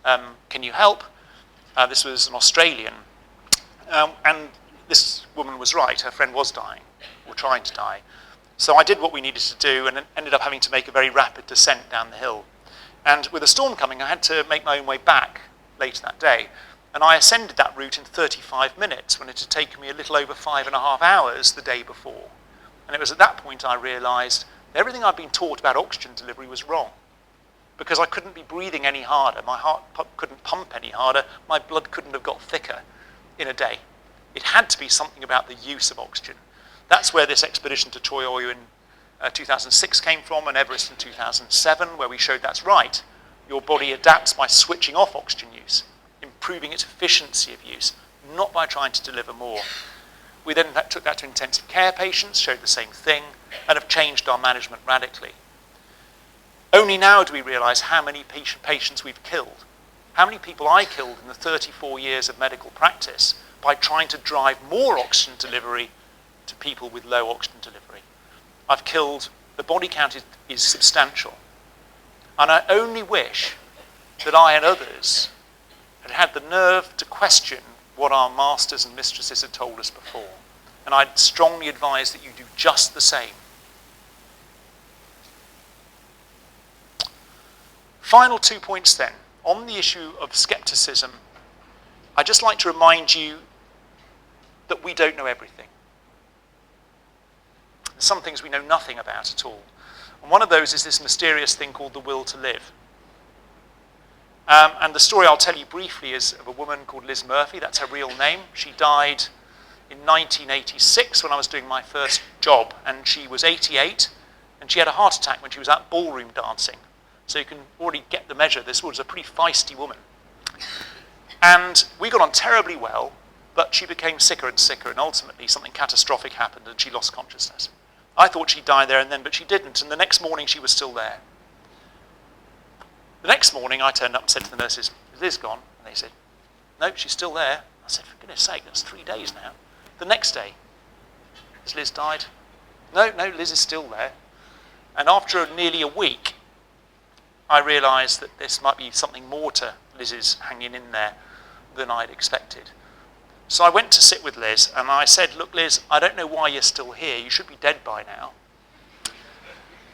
Can you help?" This was an Australian. And this woman was right, her friend was dying, or trying to die. So I did what we needed to do and ended up having to make a very rapid descent down the hill. And with a storm coming, I had to make my own way back later that day. And I ascended that route in 35 minutes when it had taken me a little over 5.5 hours the day before. And it was at that point I realized everything I'd been taught about oxygen delivery was wrong. Because I couldn't be breathing any harder, my heart couldn't pump any harder, my blood couldn't have got thicker in a day. It had to be something about the use of oxygen. That's where this expedition to Choi Oyu in 2006 came from, and Everest in 2007, where we showed that's right. Your body adapts by switching off oxygen use, improving its efficiency of use, not by trying to deliver more. We then took that to intensive care patients, showed the same thing, and have changed our management radically. Only now do we realize how many patients we've killed, how many people I killed in the 34 years of medical practice by trying to drive more oxygen delivery to people with low oxygen delivery. I've killed, the body count is substantial. And I only wish that I and others had had the nerve to question what our masters and mistresses had told us before. And I'd strongly advise that you do just the same. Final 2 points then. On the issue of skepticism, I'd just like to remind you that we don't know everything. There's some things we know nothing about at all. And one of those is this mysterious thing called the will to live. And the story I'll tell you briefly is of a woman called Liz Murphy. That's her real name. She died in 1986 when I was doing my first job, and she was 88, and she had a heart attack when she was out ballroom dancing. So you can already get the measure. This was a pretty feisty woman. And we got on terribly well, but she became sicker and sicker, and ultimately something catastrophic happened and she lost consciousness. I thought she'd die there and then, but she didn't, and the next morning she was still there. The next morning I turned up and said to the nurses, "Is Liz gone?" And they said, "No, she's still there." I said, "For goodness sake, that's 3 days now." The next day, "Has Liz died?" No, Liz is still there. And after nearly a week, I realised that this might be something more to Liz's hanging in there than I'd expected. So I went to sit with Liz and I said, "Look, Liz, I don't know why you're still here. You should be dead by now.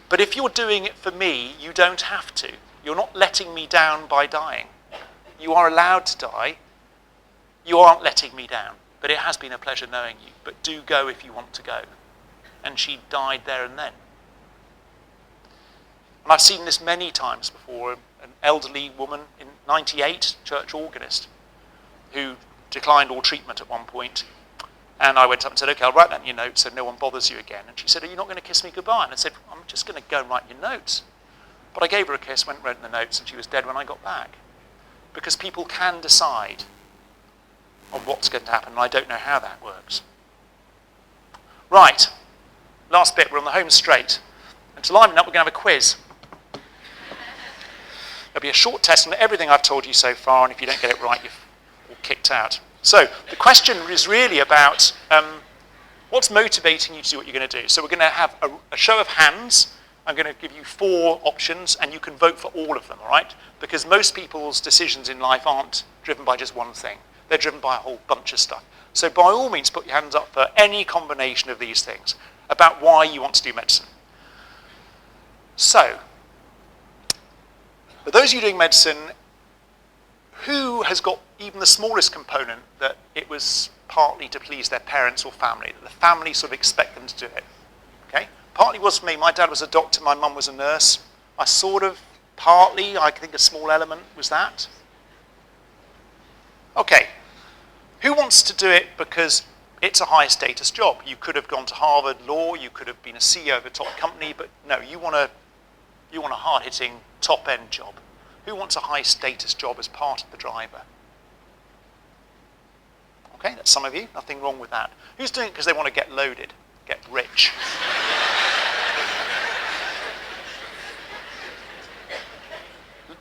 But if you're doing it for me, you don't have to. You're not letting me down by dying. You are allowed to die. You aren't letting me down. But it has been a pleasure knowing you. But do go if you want to go." And she died there and then. And I've seen this many times before. An elderly woman in 98, church organist, who declined all treatment at one point. And I went up and said, "Okay, I'll write that in your notes so no one bothers you again." And she said, "Are you not going to kiss me goodbye?" And I said, "I'm just going to go and write your notes." But I gave her a kiss, went and wrote in the notes, and she was dead when I got back. Because people can decide on what's going to happen, and I don't know how that works. Right, last bit, we're on the home straight. And to liven up, we're going to have a quiz. There'll be a short test on everything I've told you so far, and if you don't get it right, you're all kicked out. So the question is really about what's motivating you to do what you're going to do. So we're going to have a show of hands, I'm going to give you 4 options, and you can vote for all of them, all right? Because most people's decisions in life aren't driven by just one thing. They're driven by a whole bunch of stuff. So by all means, put your hands up for any combination of these things about why you want to do medicine. So, for those of you doing medicine, who has got even the smallest component that it was partly to please their parents or family, that the family sort of expect them to do it? Okay? Partly was for me. My dad was a doctor, my mum was a nurse. I think a small element was that. Okay. Who wants to do it because it's a high status job? You could have gone to Harvard Law, you could have been a CEO of a top company, but no, you want a hard-hitting, top-end job. Who wants a high-status job as part of the driver? Okay, that's some of you. Nothing wrong with that. Who's doing it because they want to get loaded, get rich?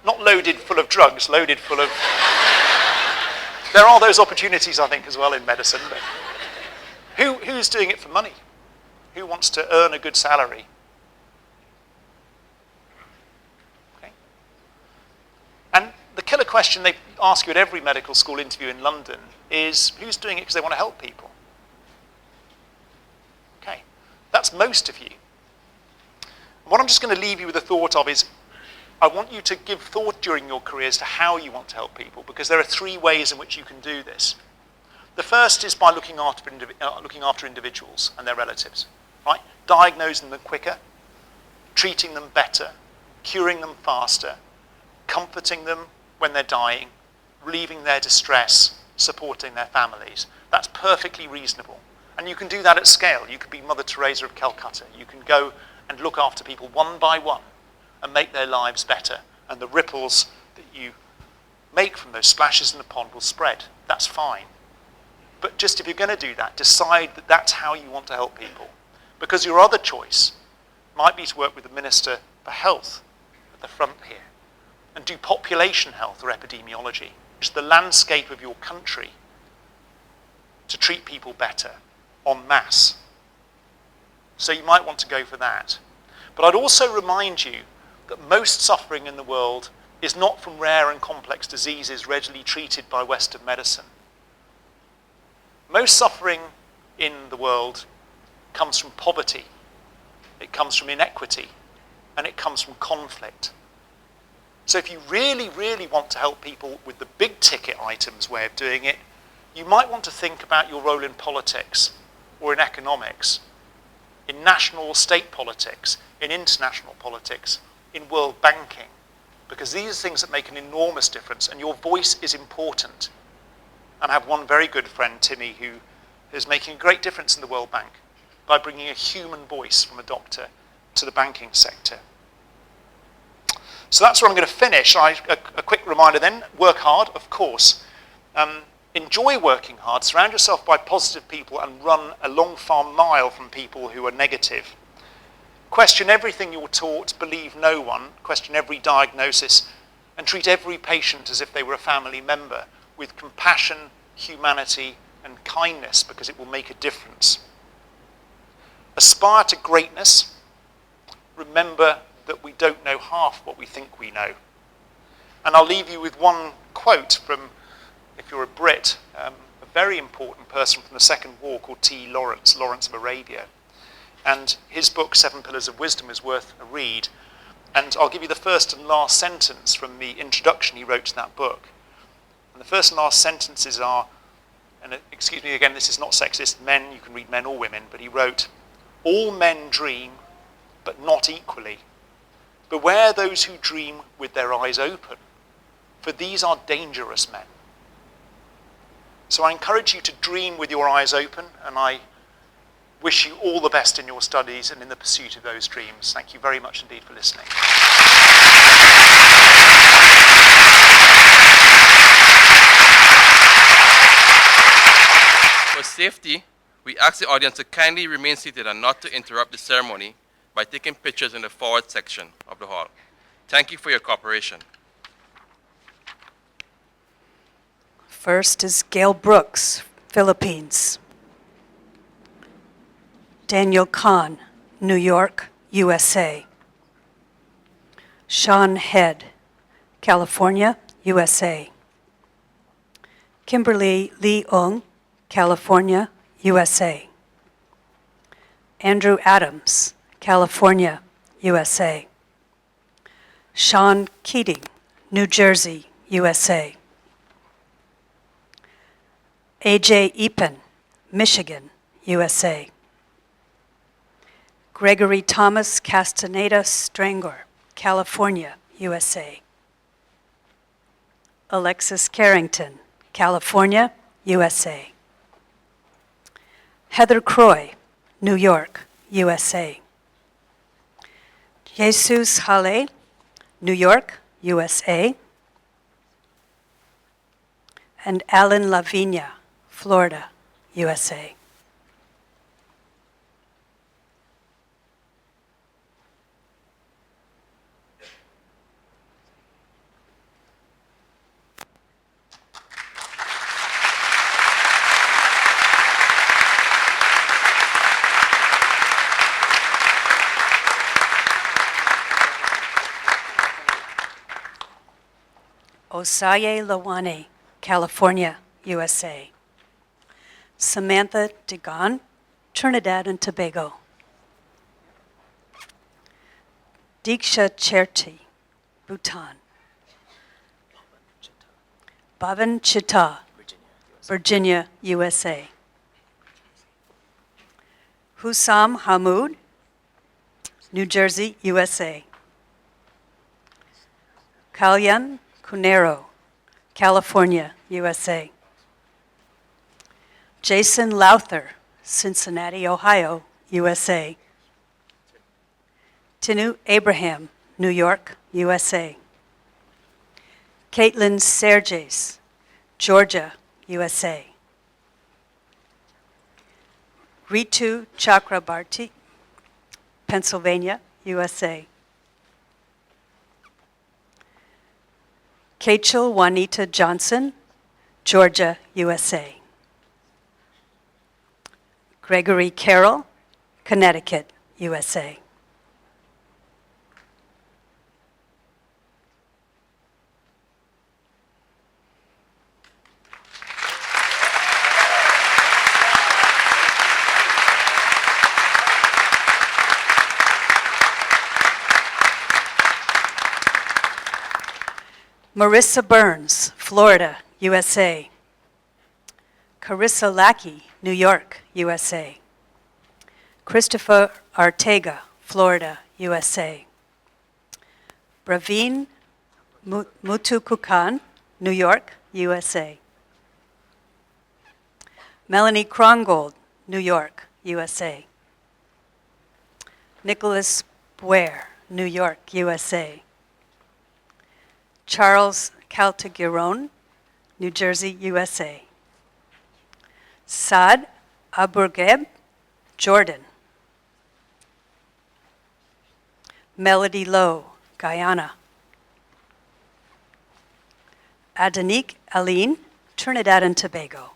Not loaded full of drugs, loaded full of... There are those opportunities, I think, as well in medicine. But who's doing it for money? Who wants to earn a good salary? Okay. And the killer question they ask you at every medical school interview in London is, who's doing it because they want to help people? Okay. That's most of you. What I'm just going to leave you with the thought of is, I want you to give thought during your careers to how you want to help people, because there are 3 ways in which you can do this. The first is by looking after individuals and their relatives, right? Diagnosing them quicker, treating them better, curing them faster, comforting them when they're dying, relieving their distress, supporting their families. That's perfectly reasonable. And you can do that at scale. You could be Mother Teresa of Calcutta. You can go and look after people one by one and make their lives better. And the ripples that you make from those splashes in the pond will spread. That's fine. But just if you're going to do that, decide that that's how you want to help people. Because your other choice might be to work with the Minister for Health at the front here and do population health or epidemiology, which is the landscape of your country, to treat people better en masse. So you might want to go for that. But I'd also remind you that most suffering in the world is not from rare and complex diseases readily treated by Western medicine. Most suffering in the world comes from poverty, it comes from inequity, and it comes from conflict. So if you really, really want to help people with the big ticket items way of doing it, you might want to think about your role in politics or in economics, in national or state politics, in international politics, in world banking, because these are things that make an enormous difference, and your voice is important. And I have one very good friend, Timmy, who is making a great difference in the World Bank by bringing a human voice from a doctor to the banking sector. So that's where I'm going to finish. A quick reminder then, work hard, of course. Enjoy working hard, surround yourself by positive people, and run a long far mile from people who are negative. Question everything you're taught, believe no one, question every diagnosis, and treat every patient as if they were a family member, with compassion, humanity, and kindness, because it will make a difference. Aspire to greatness. Remember that we don't know half what we think we know. And I'll leave you with one quote from, if you're a Brit, a very important person from the Second War called T. Lawrence of Arabia. And his book, 7 Pillars of Wisdom, is worth a read. And I'll give you the first and last sentence from the introduction he wrote to that book. And the first and last sentences are, and excuse me again, this is not sexist, men, you can read men or women, but he wrote, all men dream, but not equally. Beware those who dream with their eyes open, for these are dangerous men. So I encourage you to dream with your eyes open, and I wish you all the best in your studies and in the pursuit of those dreams. Thank you very much indeed for listening. For safety, we ask the audience to kindly remain seated and not to interrupt the ceremony by taking pictures in the forward section of the hall. Thank you for your cooperation. First is Gail Brooks, Philippines. Daniel Kahn, New York, USA. Sean Head, California, USA. Kimberly Lee-Ung, California, USA. Andrew Adams, California, USA. Sean Keating, New Jersey, USA. A.J. Epen, Michigan, USA. Gregory Thomas Castaneda Strangor, California, USA. Alexis Carrington, California, USA. Heather Croy, New York, USA. Jesus Hale, New York, USA. And Alan Lavinia, Florida, USA. Osaye Lawane, California, USA. Samantha Degan, Trinidad and Tobago. Diksha Cherti, Bhutan. Bhavan Chitta, Virginia, USA. Hussam Hamoud, New Jersey, USA. Kalyan Cunero, California, USA. Jason Lowther, Cincinnati, Ohio, USA. Tinu Abraham, New York, USA. Caitlin Serges, Georgia, USA. Ritu Chakrabarti, Pennsylvania, USA. Kachel Juanita Johnson, Georgia, USA. Gregory Carroll, Connecticut, USA. Marissa Burns, Florida, USA. Carissa Lackey, New York, USA. Christopher Artega, Florida, USA. Braveen Mutukukan, New York, USA. Melanie Krongold, New York, USA. Nicholas Boer, New York, USA. Charles Caltagirone, New Jersey, USA. Saad Aburgheb, Jordan. Melody Lowe, Guyana. Adanique Aline, Trinidad and Tobago.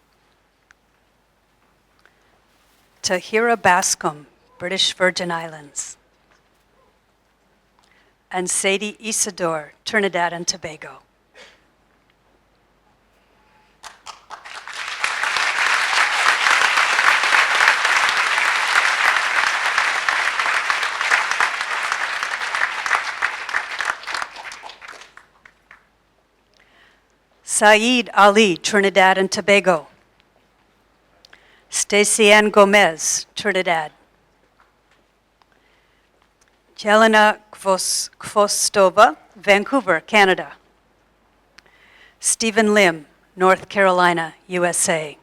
Tahira Bascom, British Virgin Islands. And Sadie Isidore, Trinidad and Tobago. Saeed Ali, Trinidad and Tobago. Stacey Ann Gomez, Trinidad. Jelena Kvostova, Vancouver, Canada. Stephen Lim, North Carolina, USA.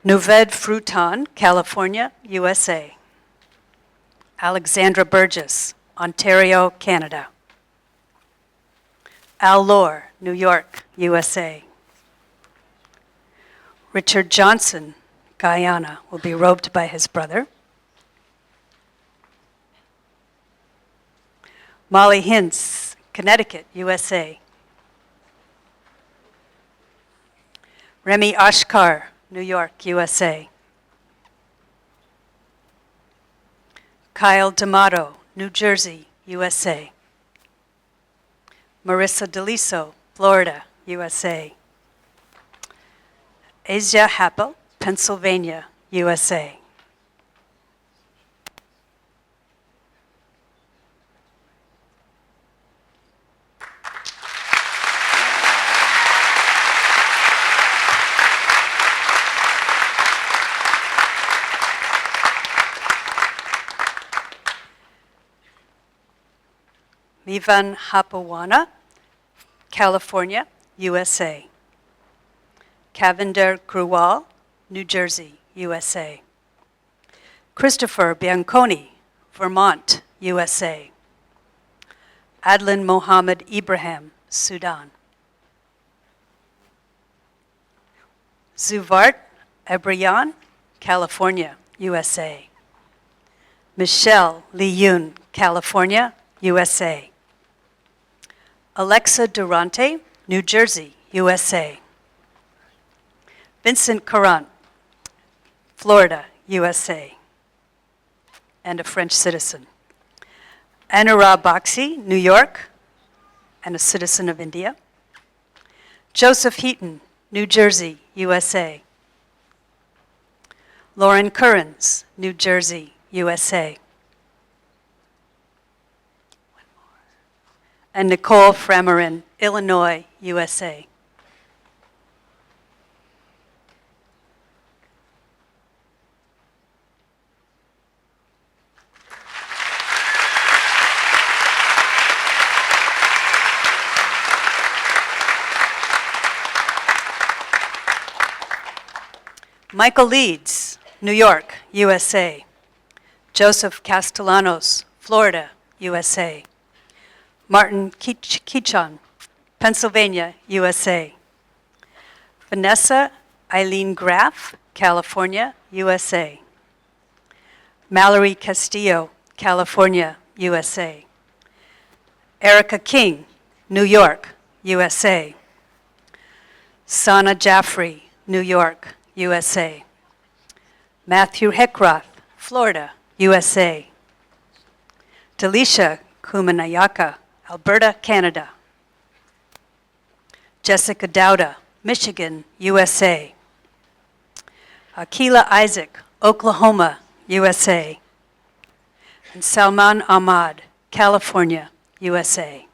Nuved Fruton, California, USA. Alexandra Burgess, Ontario, Canada. Al Lohr, New York, USA. Richard Johnson, Guyana, will be robed by his brother. Molly Hintz, Connecticut, USA. Remy Ashkar, New York, USA. Kyle D'Amato, New Jersey, USA. Marissa DeLiso, Florida, USA. Asia Happel, Pennsylvania, USA. Mivan Hapawana, California, USA. Cavinder Gruwal, New Jersey, USA. Christopher Bianconi, Vermont, USA. Adlan Mohammed Ibrahim, Sudan. Zuvart Ebrian, California, USA. Michelle Lee Yoon, California, USA. Alexa Durante, New Jersey, USA. Vincent Caron, Florida, USA, and a French citizen. Anura Baxi, New York, and a citizen of India. Joseph Heaton, New Jersey, USA. Lauren Currens, New Jersey, USA. And Nicole Framarin, Illinois, USA. Michael Leeds, New York, USA. Joseph Castellanos, Florida, USA. Martin Kichon, Pennsylvania, USA. Vanessa Eileen Graff, California, USA. Mallory Castillo, California, USA. Erica King, New York, USA. Sana Jaffrey, New York, USA. Matthew Heckroth, Florida, USA. Delisha Kumanayaka, Alberta, Canada. Jessica Dowda, Michigan, USA. Akila Isaac, Oklahoma, USA. And Salman Ahmad, California, USA.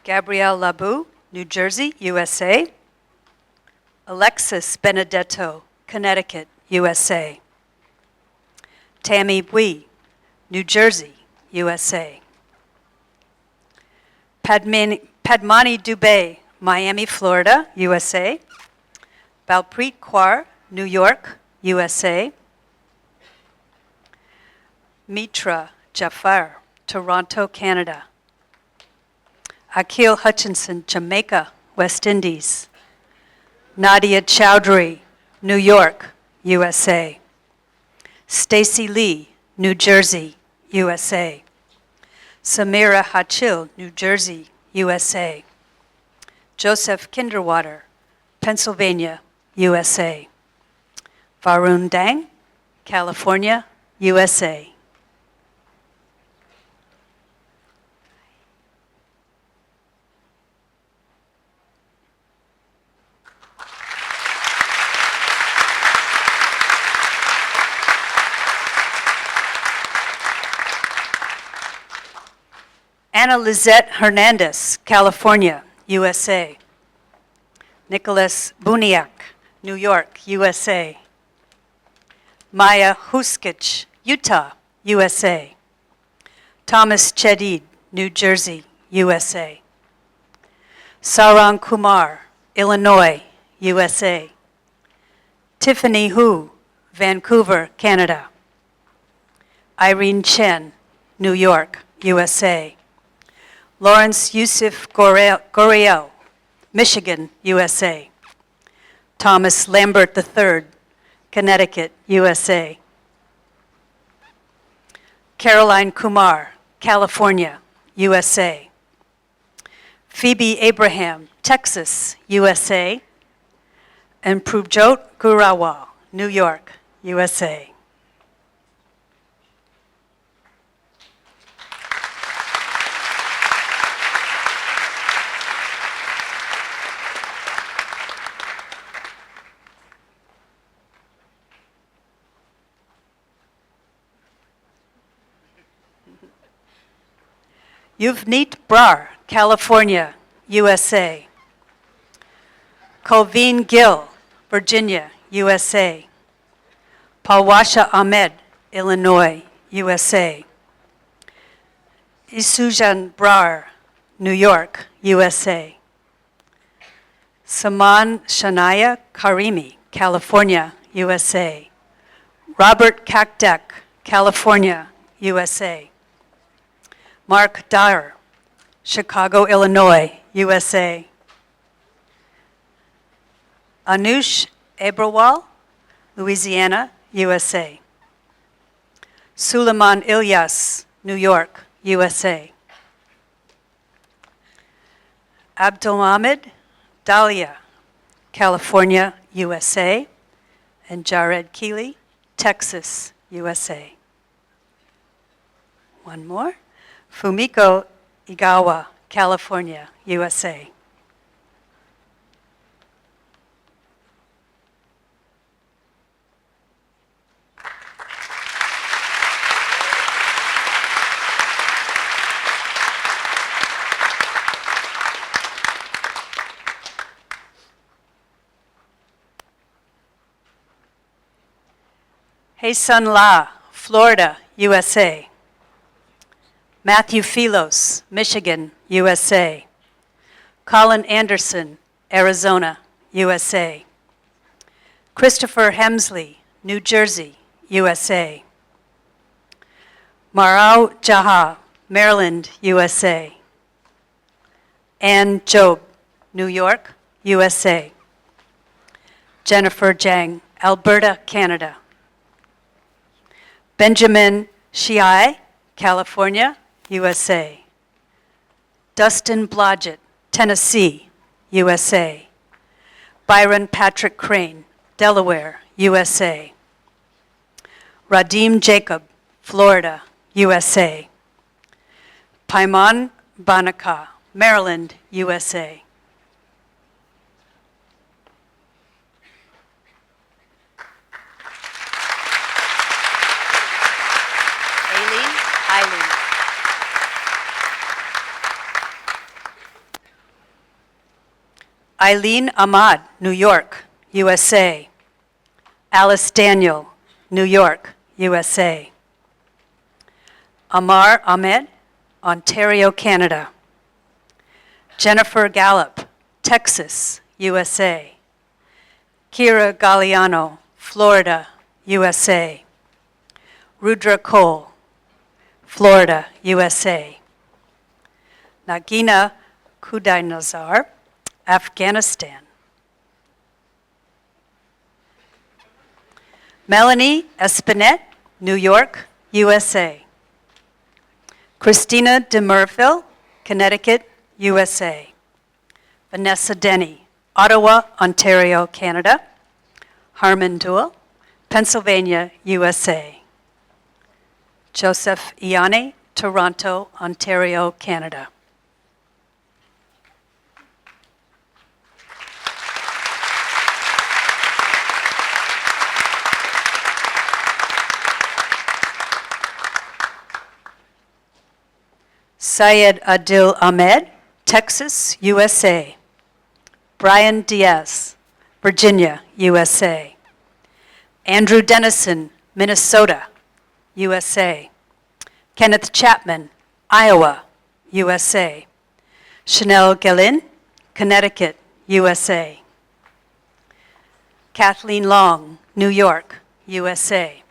Gabrielle Labou, New Jersey, USA. Alexis Benedetto, Connecticut, USA. Tammy Bui, New Jersey, USA. Padmani Dubé, Miami, Florida, USA. Balpreet Kaur, New York, USA. Mitra Jafar, Toronto, Canada. Akil Hutchinson, Jamaica, West Indies. Nadia Chowdhury, New York, USA. Stacy Lee, New Jersey, USA. Samira Hachil, New Jersey, USA. Joseph Kinderwater, Pennsylvania, USA. Varun Dang, California, USA. Ana Lizette Hernandez, California, USA. Nicholas Buniak, New York, USA. Maya Huskich, Utah, USA. Thomas Chedid, New Jersey, USA. Sarang Kumar, Illinois, USA. Tiffany Hu, Vancouver, Canada. Irene Chen, New York, USA. Lawrence Yusuf Goriel, Michigan, USA. Thomas Lambert III, Connecticut, USA. Caroline Kumar, California, USA. Phoebe Abraham, Texas, USA. And Prabjot Gurawal, New York, USA. Yuvneet Brar, California, USA. Colveen Gill, Virginia, USA. Palwasha Ahmed, Illinois, USA. Isujan Brar, New York, USA. Saman Shania Karimi, California, USA. Robert Kakdek, California, USA. Mark Dyer, Chicago, Illinois, USA. Anush Abrawal, Louisiana, USA. Suleiman Ilyas, New York, USA. Abdulhamid Dalia, California, USA. And Jared Keeley, Texas, USA. One more. Fumiko Igawa, California, USA. Hasan La, Florida, USA. Matthew Philos, Michigan, USA. Colin Anderson, Arizona, USA. Christopher Hemsley, New Jersey, USA. Marau Jaha, Maryland, USA. Ann Job, New York, USA. Jennifer Jang, Alberta, Canada. Benjamin Shiai, California, USA. Dustin Blodgett, Tennessee, USA. Byron Patrick Crane, Delaware, USA. Radim Jacob, Florida, USA. Paiman Banaka, Maryland, USA. Eileen Ahmad, New York, USA. Alice Daniel, New York, USA. Amar Ahmed, Ontario, Canada. Jennifer Gallup, Texas, USA. Kira Galliano, Florida, USA. Rudra Cole, Florida, USA. Nagina Kudainazar, Afghanistan. Melanie Espinet, New York, USA. Christina DeMurville, Connecticut, USA. Vanessa Denny, Ottawa, Ontario, Canada. Harmon Duell, Pennsylvania, USA. Joseph Iane, Toronto, Ontario, Canada. Syed Adil Ahmed, Texas, USA. Brian Diaz, Virginia, USA. Andrew Dennison, Minnesota, USA. Kenneth Chapman, Iowa, USA. Chanel Gellin, Connecticut, USA. Kathleen Long, New York, USA.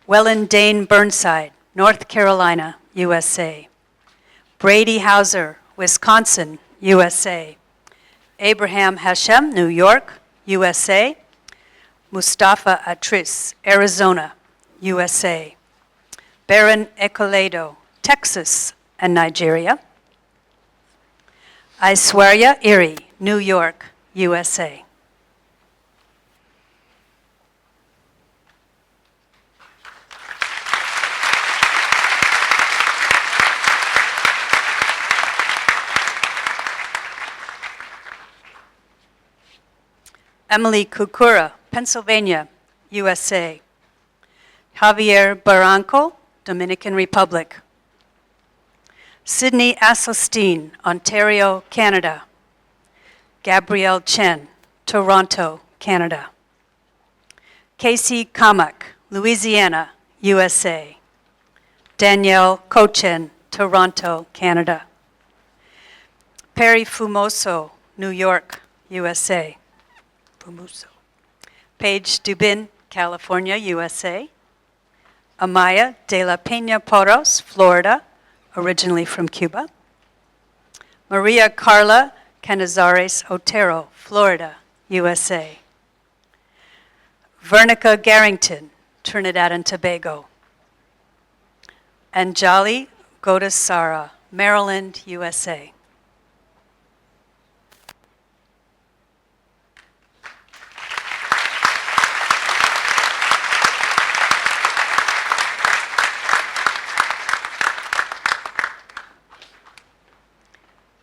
Wellen Dane Burnside, North Carolina, USA. Brady Hauser, Wisconsin, USA. Abraham Hashem, New York, USA. Mustafa Atris, Arizona, USA. Baron Ecoledo, Texas and Nigeria. Aishwarya Iri, New York, USA. Emily Kukura, Pennsylvania, USA. Javier Barranco, Dominican Republic. Sydney Asselstein, Ontario, Canada. Gabrielle Chen, Toronto, Canada. Casey Kamak, Louisiana, USA. Danielle Kochen, Toronto, Canada. Perry Fumoso, New York, USA. Fumoso. Paige Dubin, California, USA. Amaya de la Peña Poros, Florida, originally from Cuba. Maria Carla Canizares Otero, Florida, USA. Vernica Garrington, Trinidad and Tobago. Anjali Godasara, Maryland, USA.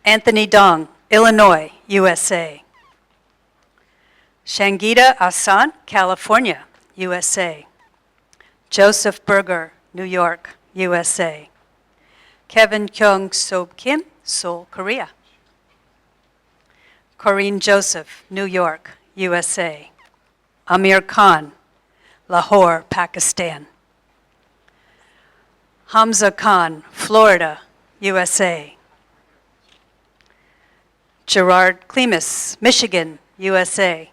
Anthony Dong, Illinois, USA. Shangita Asan, California, USA. Joseph Berger, New York, USA. Kevin Kyung Sob Kim, Seoul, Korea. Corinne Joseph, New York, USA. Amir Khan, Lahore, Pakistan. Hamza Khan, Florida, USA. Gerard Klimas, Michigan, USA.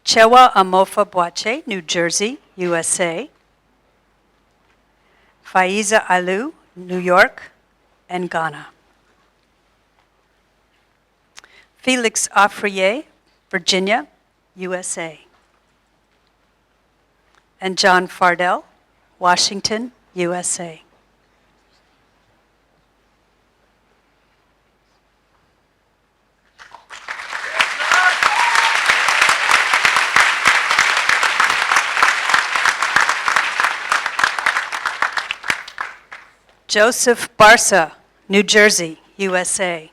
Chewa Amofa Boache, New Jersey, USA. Faiza Alu, New York, and Ghana. Felix Afrier, Virginia, USA. And John Fardell, Washington, USA. Joseph Barsa, New Jersey, USA.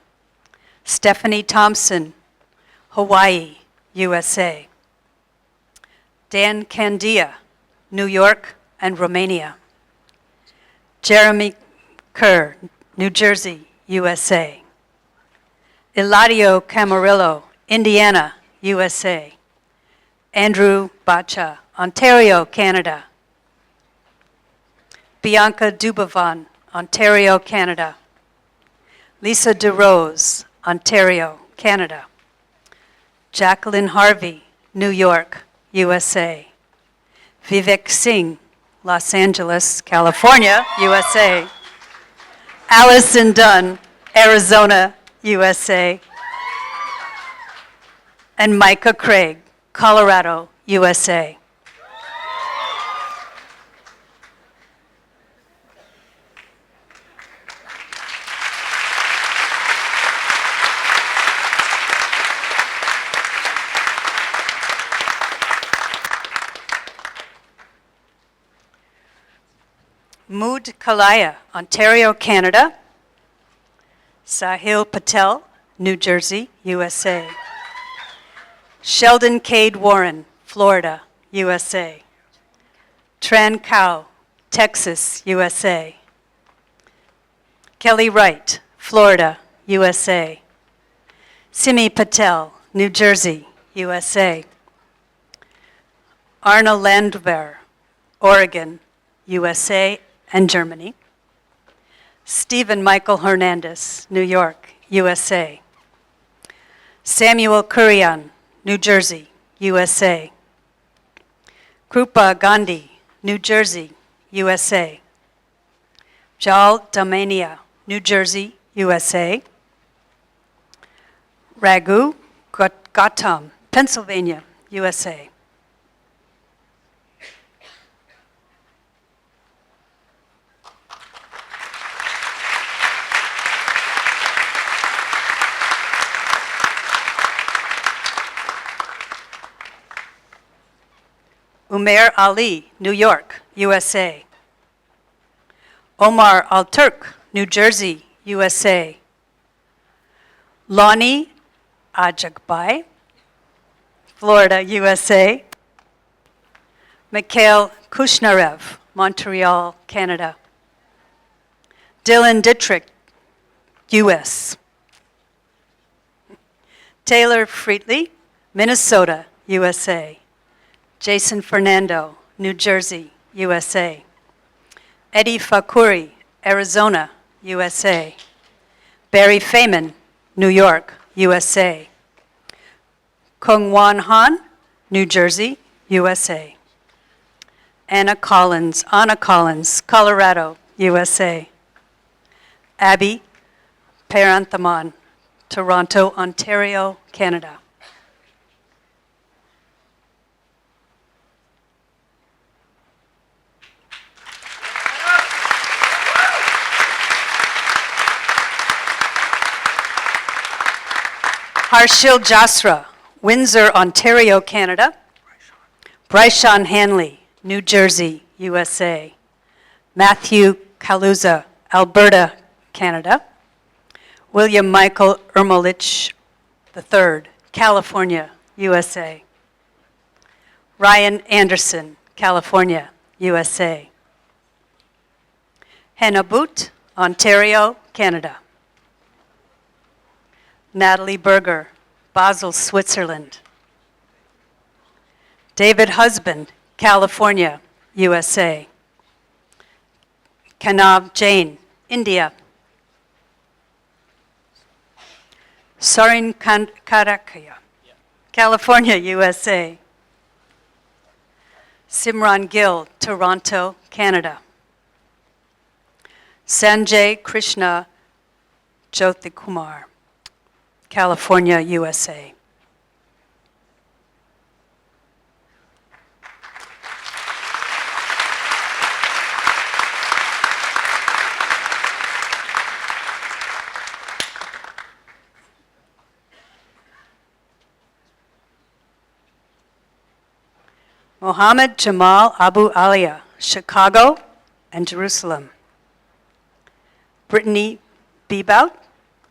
Stephanie Thompson, Hawaii, USA. Dan Candia, New York and Romania. Jeremy Kerr, New Jersey, USA. Eladio Camarillo, Indiana, USA. Andrew Bacha, Ontario, Canada. Bianca Dubovan, Ontario, Canada. Lisa DeRose, Ontario, Canada. Jacqueline Harvey, New York, USA. Vivek Singh, Los Angeles, California, USA. Allison Dunn, Arizona, USA. And Micah Craig, Colorado, USA. Mood Kalaya, Ontario, Canada. Sahil Patel, New Jersey, USA. Sheldon Cade Warren, Florida, USA. Tran Cow, Texas, USA. Kelly Wright, Florida, USA. Simi Patel, New Jersey, USA. Arna Landwehr, Oregon, USA and Germany. Stephen Michael Hernandez, New York, USA. Samuel Kurian, New Jersey, USA. Krupa Gandhi, New Jersey, USA. Jal Damania, New Jersey, USA. Raghu Gautam, Pennsylvania, USA. Umair Ali, New York, USA. Omar Al-Turk, New Jersey, USA. Lonnie Ajagbai, Florida, USA. Mikhail Kushnarev, Montreal, Canada. Dylan Dittrich, US. Taylor Freetley, Minnesota, USA. Jason Fernando, New Jersey, USA. Eddie Fakuri, Arizona, USA. Barry Feynman, New York, USA. Kung-Wan Han, New Jersey, USA. Anna Collins, Colorado, USA. Abby Paranthaman, Toronto, Ontario, Canada. Harshil Jasra, Windsor, Ontario, Canada. Bryshawn Hanley, New Jersey, USA. Matthew Kaluza, Alberta, Canada. William Michael Ermelich III, California, USA. Ryan Anderson, California, USA. Hannah Boot, Ontario, Canada. Natalie Berger, Basel, Switzerland. David Husband, California, USA. Kanav Jain, India. Sarin Karakia, California, USA. Simran Gill, Toronto, Canada. Sanjay Krishna Jyotikumar, California, USA. Mohammed Jamal Abu Alia, Chicago and Jerusalem. Brittany Bebout,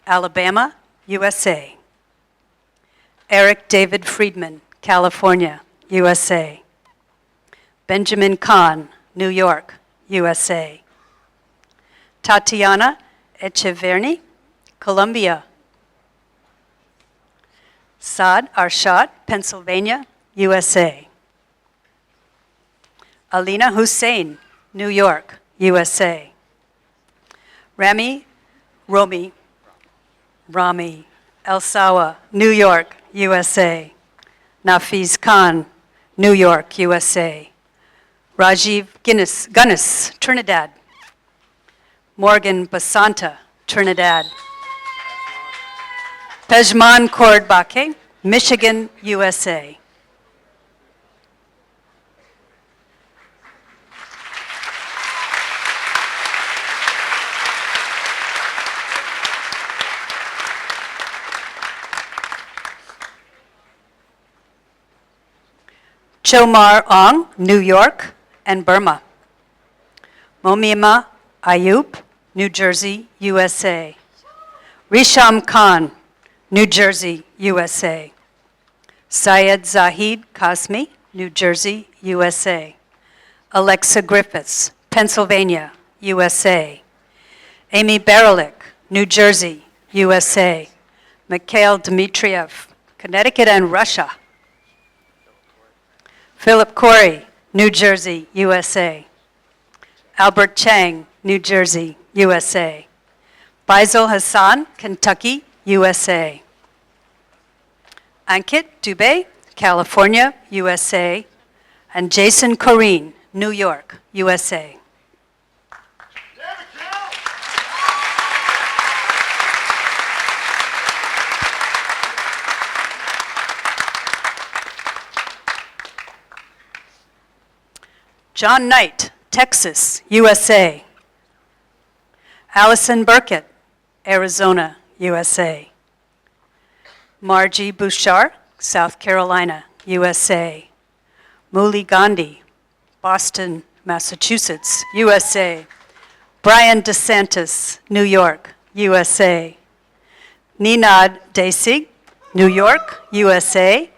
Alabama, USA. Eric David Friedman, California, USA. Benjamin Kahn, New York, USA. Tatiana Echeverny, Columbia. Saad Arshad, Pennsylvania, USA. Alina Hussein, New York, USA. Rami El Sawa, New York, USA. Nafiz Khan, New York, USA. Rajiv Gunnis, Trinidad. Morgan Basanta, Trinidad. Pejman Kordbake, Michigan, USA. Chomar Ong, New York and Burma. Momima Ayub, New Jersey, USA. Risham Khan, New Jersey, USA. Syed Zahid Kasmi, New Jersey, USA. Alexa Griffiths, Pennsylvania, USA. Amy Berelick, New Jersey, USA. Mikhail Dmitriev, Connecticut and Russia. Philip Corey, New Jersey, USA. Albert Chang, New Jersey, USA. Faisal Hassan, Kentucky, USA. Ankit Dubé, California, USA. And Jason Corrine, New York, USA. John Knight, Texas, USA. Allison Burkett, Arizona, USA. Margie Bouchard, South Carolina, USA. Muli Gandhi, Boston, Massachusetts, USA. Brian DeSantis, New York, USA. Ninad Desi, New York, USA.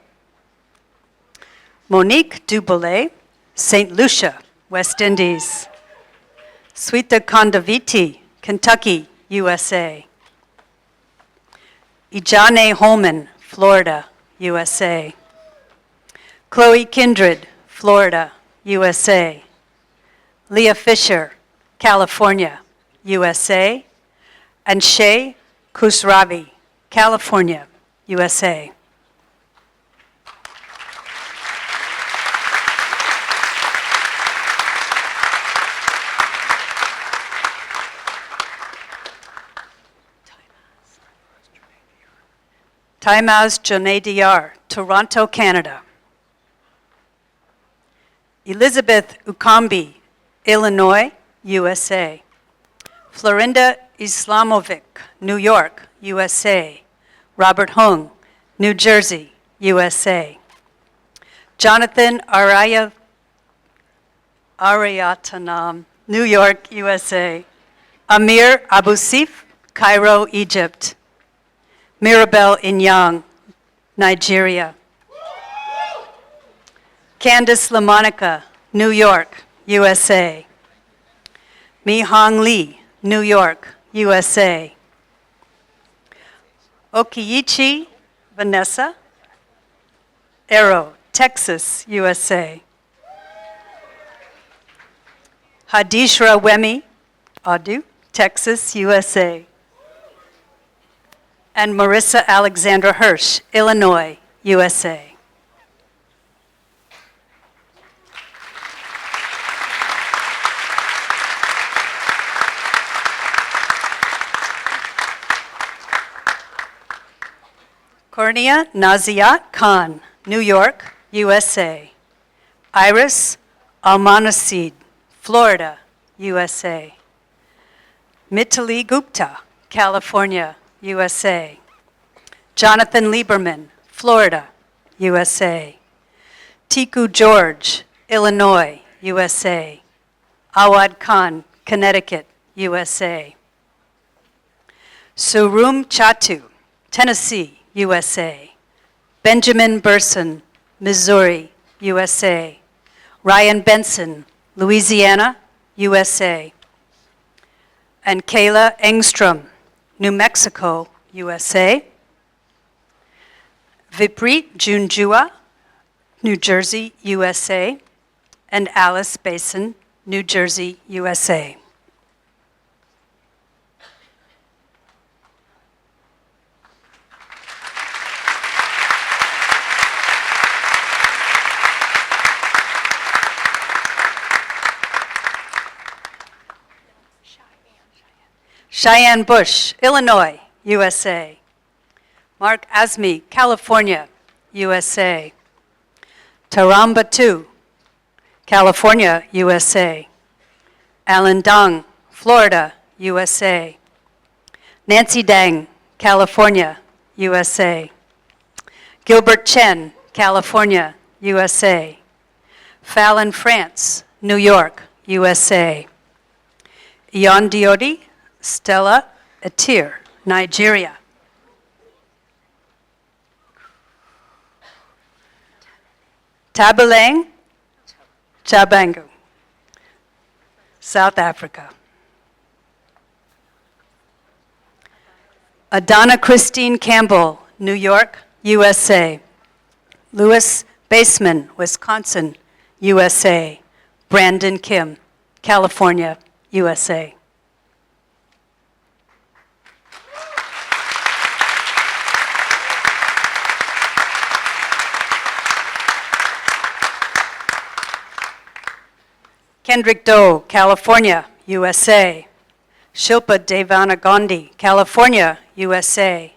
Monique Duboulet, St. Lucia, West Indies. Sweta Kondaviti, Kentucky, USA. Ijane Holman, Florida, USA. Chloe Kindred, Florida, USA. Leah Fisher, California, USA. And Shay Kusravi, California, USA. Taimaz Jonay Toronto, Canada. Elizabeth Ukambi, Illinois, USA. Florinda Islamovic, New York, USA. Robert Hung, New Jersey, USA. Jonathan Ariatanam, New York, USA. Amir Abusif, Cairo, Egypt. Mirabel Inyang, Nigeria. Candice LaMonica, New York, USA. Mi Hong Lee, New York, USA. Okiichi Vanessa, Arrow, Texas, USA. Hadishra Wemi, Adu, Texas, USA. And Marissa Alexandra Hirsch, Illinois, USA. Cornia Naziat Khan, New York, USA. Iris Almanasid, Florida, USA. Mitali Gupta, California, USA. Jonathan Lieberman, Florida, USA. Tiku George, Illinois, USA. Awad Khan, Connecticut, USA. Surum Chatu, Tennessee, USA. Benjamin Burson, Missouri, USA. Ryan Benson, Louisiana, USA. And Kayla Engstrom, New Mexico, USA. Viprit Junjua, New Jersey, USA. And Alice Basin, New Jersey, USA. Cheyenne Bush, Illinois, USA. Mark Azmi, California, USA. Taram Batu, California, USA. Alan Dong, Florida, USA. Nancy Dang, California, USA. Gilbert Chen, California, USA. Fallon France, New York, USA. Ion Diodi, Stella Etir, Nigeria. Tabalang Chabangu, South Africa. Adana Christine Campbell, New York, USA. Louis Baseman, Wisconsin, USA. Brandon Kim, California, USA. Kendrick Doe, California, USA. Shilpa Devana Gandhi, California, USA.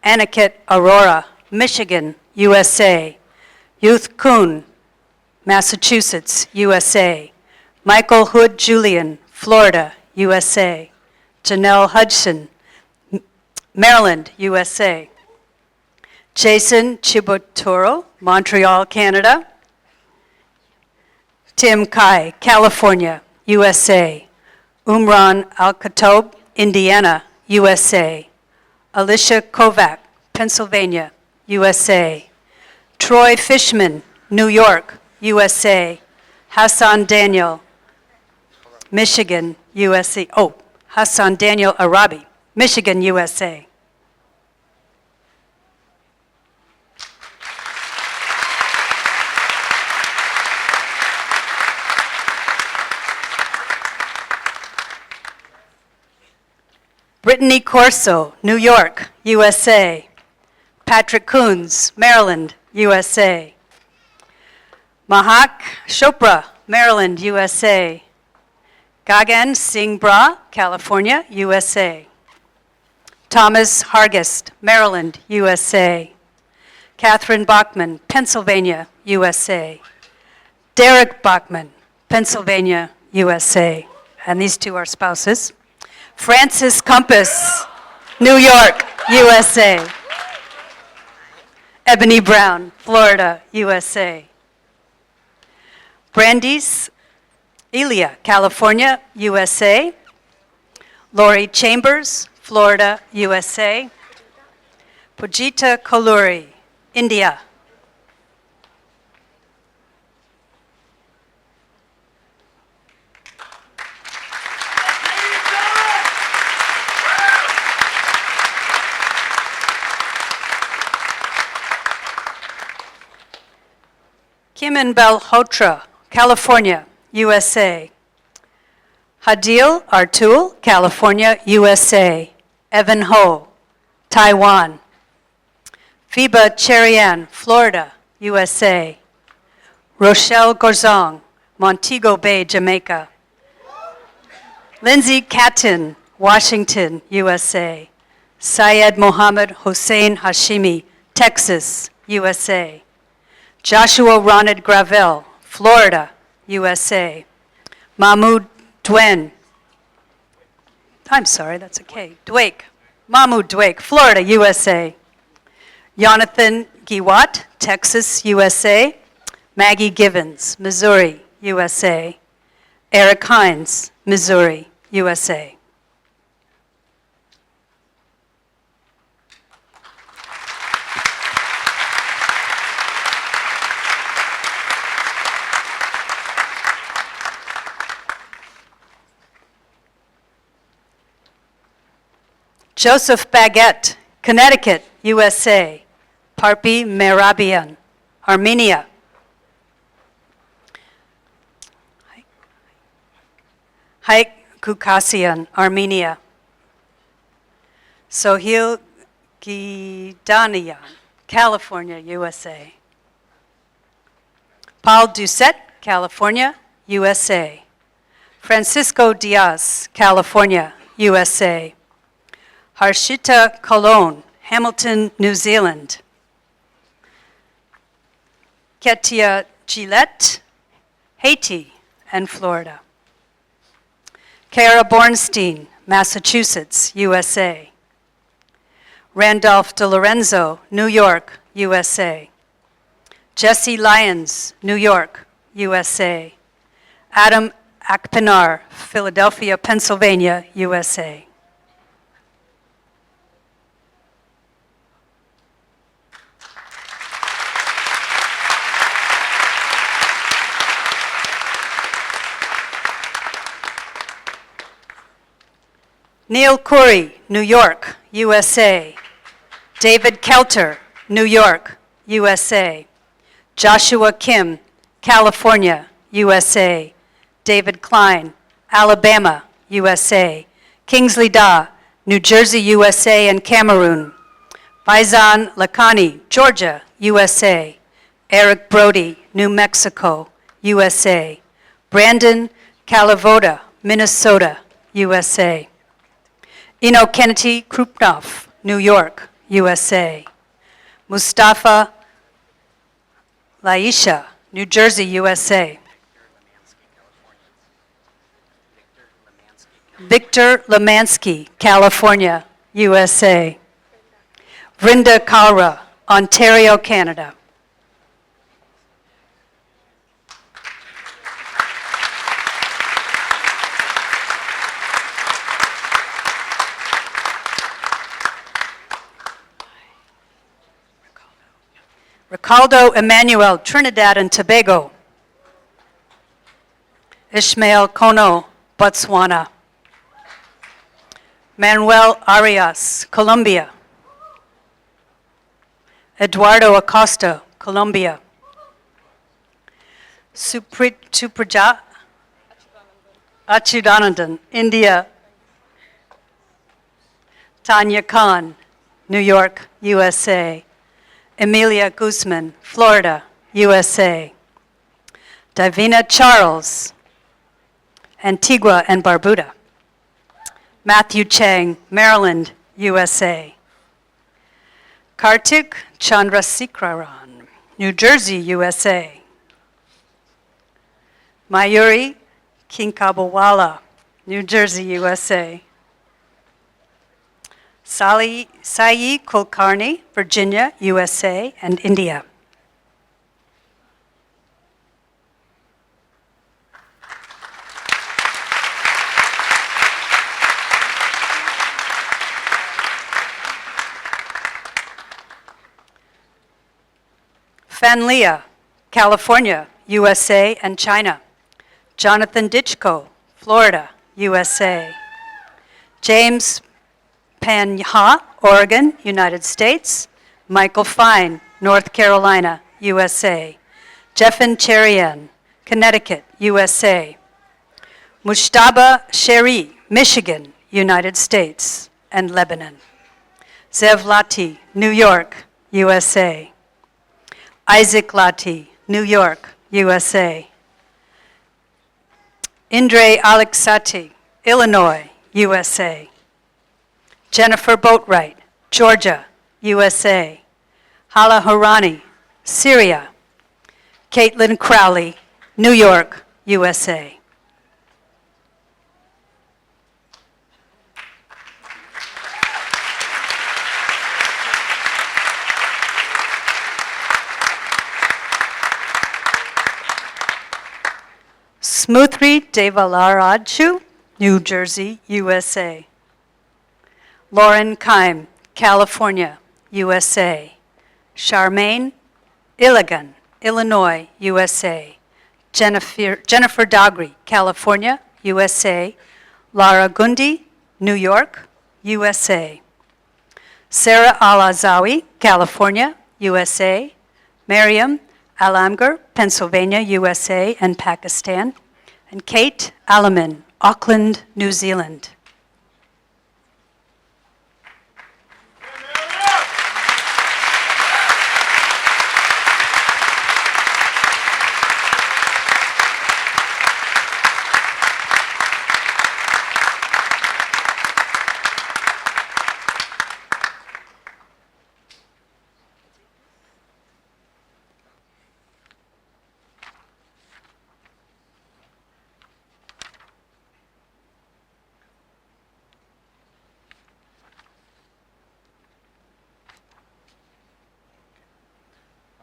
Aniket Arora, Michigan, USA. Youth Kuhn, Massachusetts, USA. Michael Hood Julian, Florida, USA. Janelle Hudson, Maryland, USA. Jason Chiboturo, Montreal, Canada. Tim Kai, California, USA. Umran Al-Katob, Indiana, USA. Alicia Kovac, Pennsylvania, USA. Troy Fishman, New York, USA. Hassan Daniel, Michigan, USA. Oh, Hassan Daniel Arabi, Michigan, USA. Brittany Corso, New York, USA. Patrick Coons, Maryland, USA. Mahak Chopra, Maryland, USA. Gagan Singh Bra, California, USA. Thomas Hargest, Maryland, USA. Catherine Bachman, Pennsylvania, USA. Derek Bachman, Pennsylvania, USA. And these two are spouses. Francis Compass, New York, USA. Ebony Brown, Florida, USA. Brandeis Elia, California, USA. Lori Chambers, Florida, USA. Pujita Koluri, India. Kiman Belhotra, California, USA. Hadil Artul, California, USA. Evan Ho, Taiwan. Fiba Cherian, Florida, USA. Rochelle Gorzong, Montego Bay, Jamaica. Lindsay Catton, Washington, USA. Syed Mohammed Hossein Hashimi, Texas, USA. Joshua Ronald Gravel, Florida, USA. Mahmoud Dwen, that's a K, Dwake. Mahmoud Dwake, Florida, USA. Jonathan Giwat, Texas, USA. Maggie Givens, Missouri, USA. Eric Hines, Missouri, USA. Joseph Baguette, Connecticut, USA. Parpi Merabian, Armenia. Haik Kukasian, Armenia. Sohil Gidanian, California, USA. Paul Doucette, California, USA. Francisco Diaz, California, USA. Harshita Colon, Hamilton, New Zealand. Ketia Gillette, Haiti and Florida. Kara Bornstein, Massachusetts, USA. Randolph DeLorenzo, New York, USA. Jesse Lyons, New York, USA. Adam Akpinar, Philadelphia, Pennsylvania, USA. Neil Curry, New York, USA. David Kelter, New York, USA. Joshua Kim, California, USA. David Klein, Alabama, USA. Kingsley Da, New Jersey, USA and Cameroon. Faizan Lakhani, Georgia, USA. Eric Brody, New Mexico, USA. Brandon Calavoda, Minnesota, USA. Ino Kennedy Krupnoff, New York, USA. Mustafa Laisha, New Jersey, USA. Victor Lemansky, California, USA. Vrinda Kaura, Ontario, Canada. Ricardo Emmanuel, Trinidad and Tobago. Ishmael Kono, Botswana. Manuel Arias, Colombia. Eduardo Acosta, Colombia. Supraja Achudanandan, India. Tanya Khan, New York, USA. Emilia Guzman, Florida, USA. Davina Charles, Antigua and Barbuda. Matthew Chang, Maryland, USA. Kartik Chandrasekharan, New Jersey, USA. Mayuri Kinkabawala, New Jersey, USA. Sai Kulkarni, Virginia, USA, and India. Fanlia, California, USA, and China. Jonathan Ditchko, Florida, USA. James Panha, Oregon, United States. Michael Fine, North Carolina, USA. Jeffin Cherian, Connecticut, USA. Mushtaba Sheri, Michigan, United States, and Lebanon. Zev Lati, New York, USA. Isaac Lati, New York, USA. Indre Alexati, Illinois, USA. Jennifer Boatwright, Georgia, USA. Hala Harani, Syria. Caitlin Crowley, New York, USA. Smoothri Devalaraju, New Jersey, USA. Lauren Kime, California, USA. Charmaine Illigan, Illinois, USA. Jennifer Dagri, California, USA. Lara Gundi, New York, USA. Sarah Alazawi, California, USA. Miriam Alamgar, Pennsylvania, USA, and Pakistan. And Kate Alaman, Auckland, New Zealand.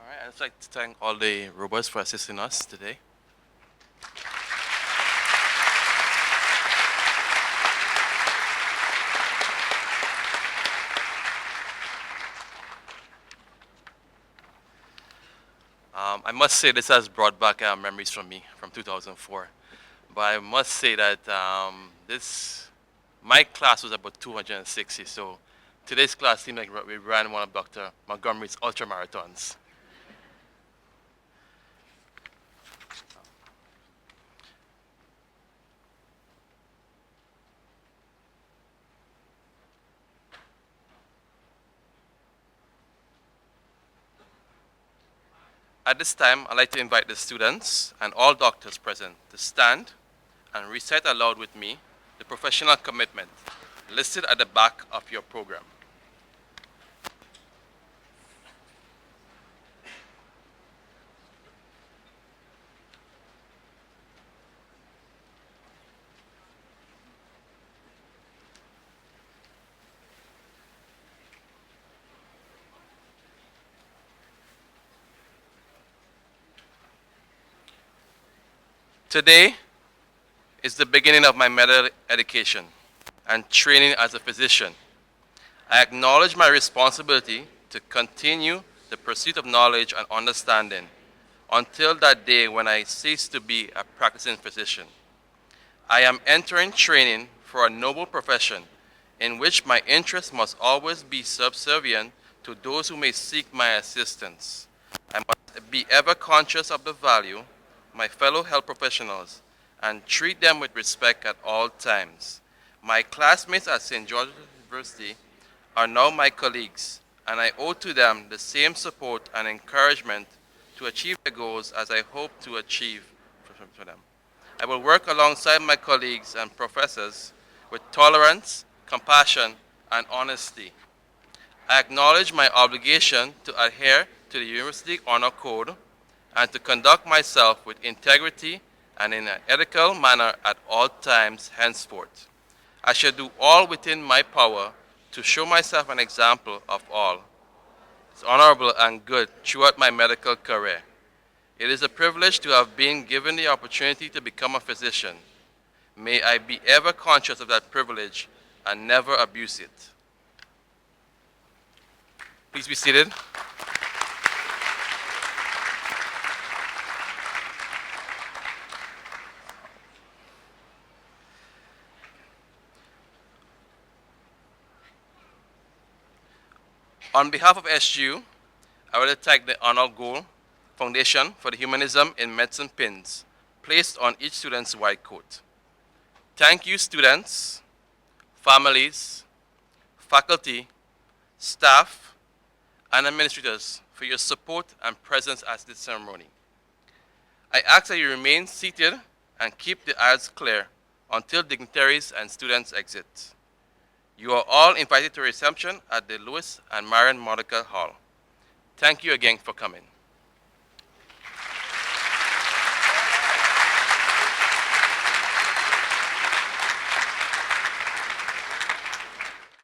I'd just like to thank all the robots for assisting us today. I must say this has brought back memories from me from 2004. But I must say that my class was about 260, so today's class seemed like we ran one of Dr. Montgomery's ultra marathons. At this time, I'd like to invite the students and all doctors present to stand and recite aloud with me the professional commitment listed at the back of your program. Today is the beginning of my medical education and training as a physician. I acknowledge my responsibility to continue the pursuit of knowledge and understanding until that day when I cease to be a practicing physician. I am entering training for a noble profession in which my interests must always be subservient to those who may seek my assistance. I must be ever conscious of the value my fellow health professionals and treat them with respect at all times. My classmates at St. George's University are now my colleagues, and I owe to them the same support and encouragement to achieve their goals as I hope to achieve for them. I will work alongside my colleagues and professors with tolerance, compassion, and honesty. I acknowledge my obligation to adhere to the University Honor Code and to conduct myself with integrity and in an ethical manner at all times henceforth. I shall do all within my power to show myself an example of all. It's honorable and good throughout my medical career. It is a privilege to have been given the opportunity to become a physician. May I be ever conscious of that privilege and never abuse it. Please be seated. On behalf of SGU, I would like to thank the Arnold Gold Foundation for the Humanism in Medicine pins placed on each student's white coat. Thank you, students, families, faculty, staff, and administrators for your support and presence at this ceremony. I ask that you remain seated and keep the aisles clear until dignitaries and students exit. You are all invited to a reception at the Lewis and Marion Medical Hall. Thank you again for coming.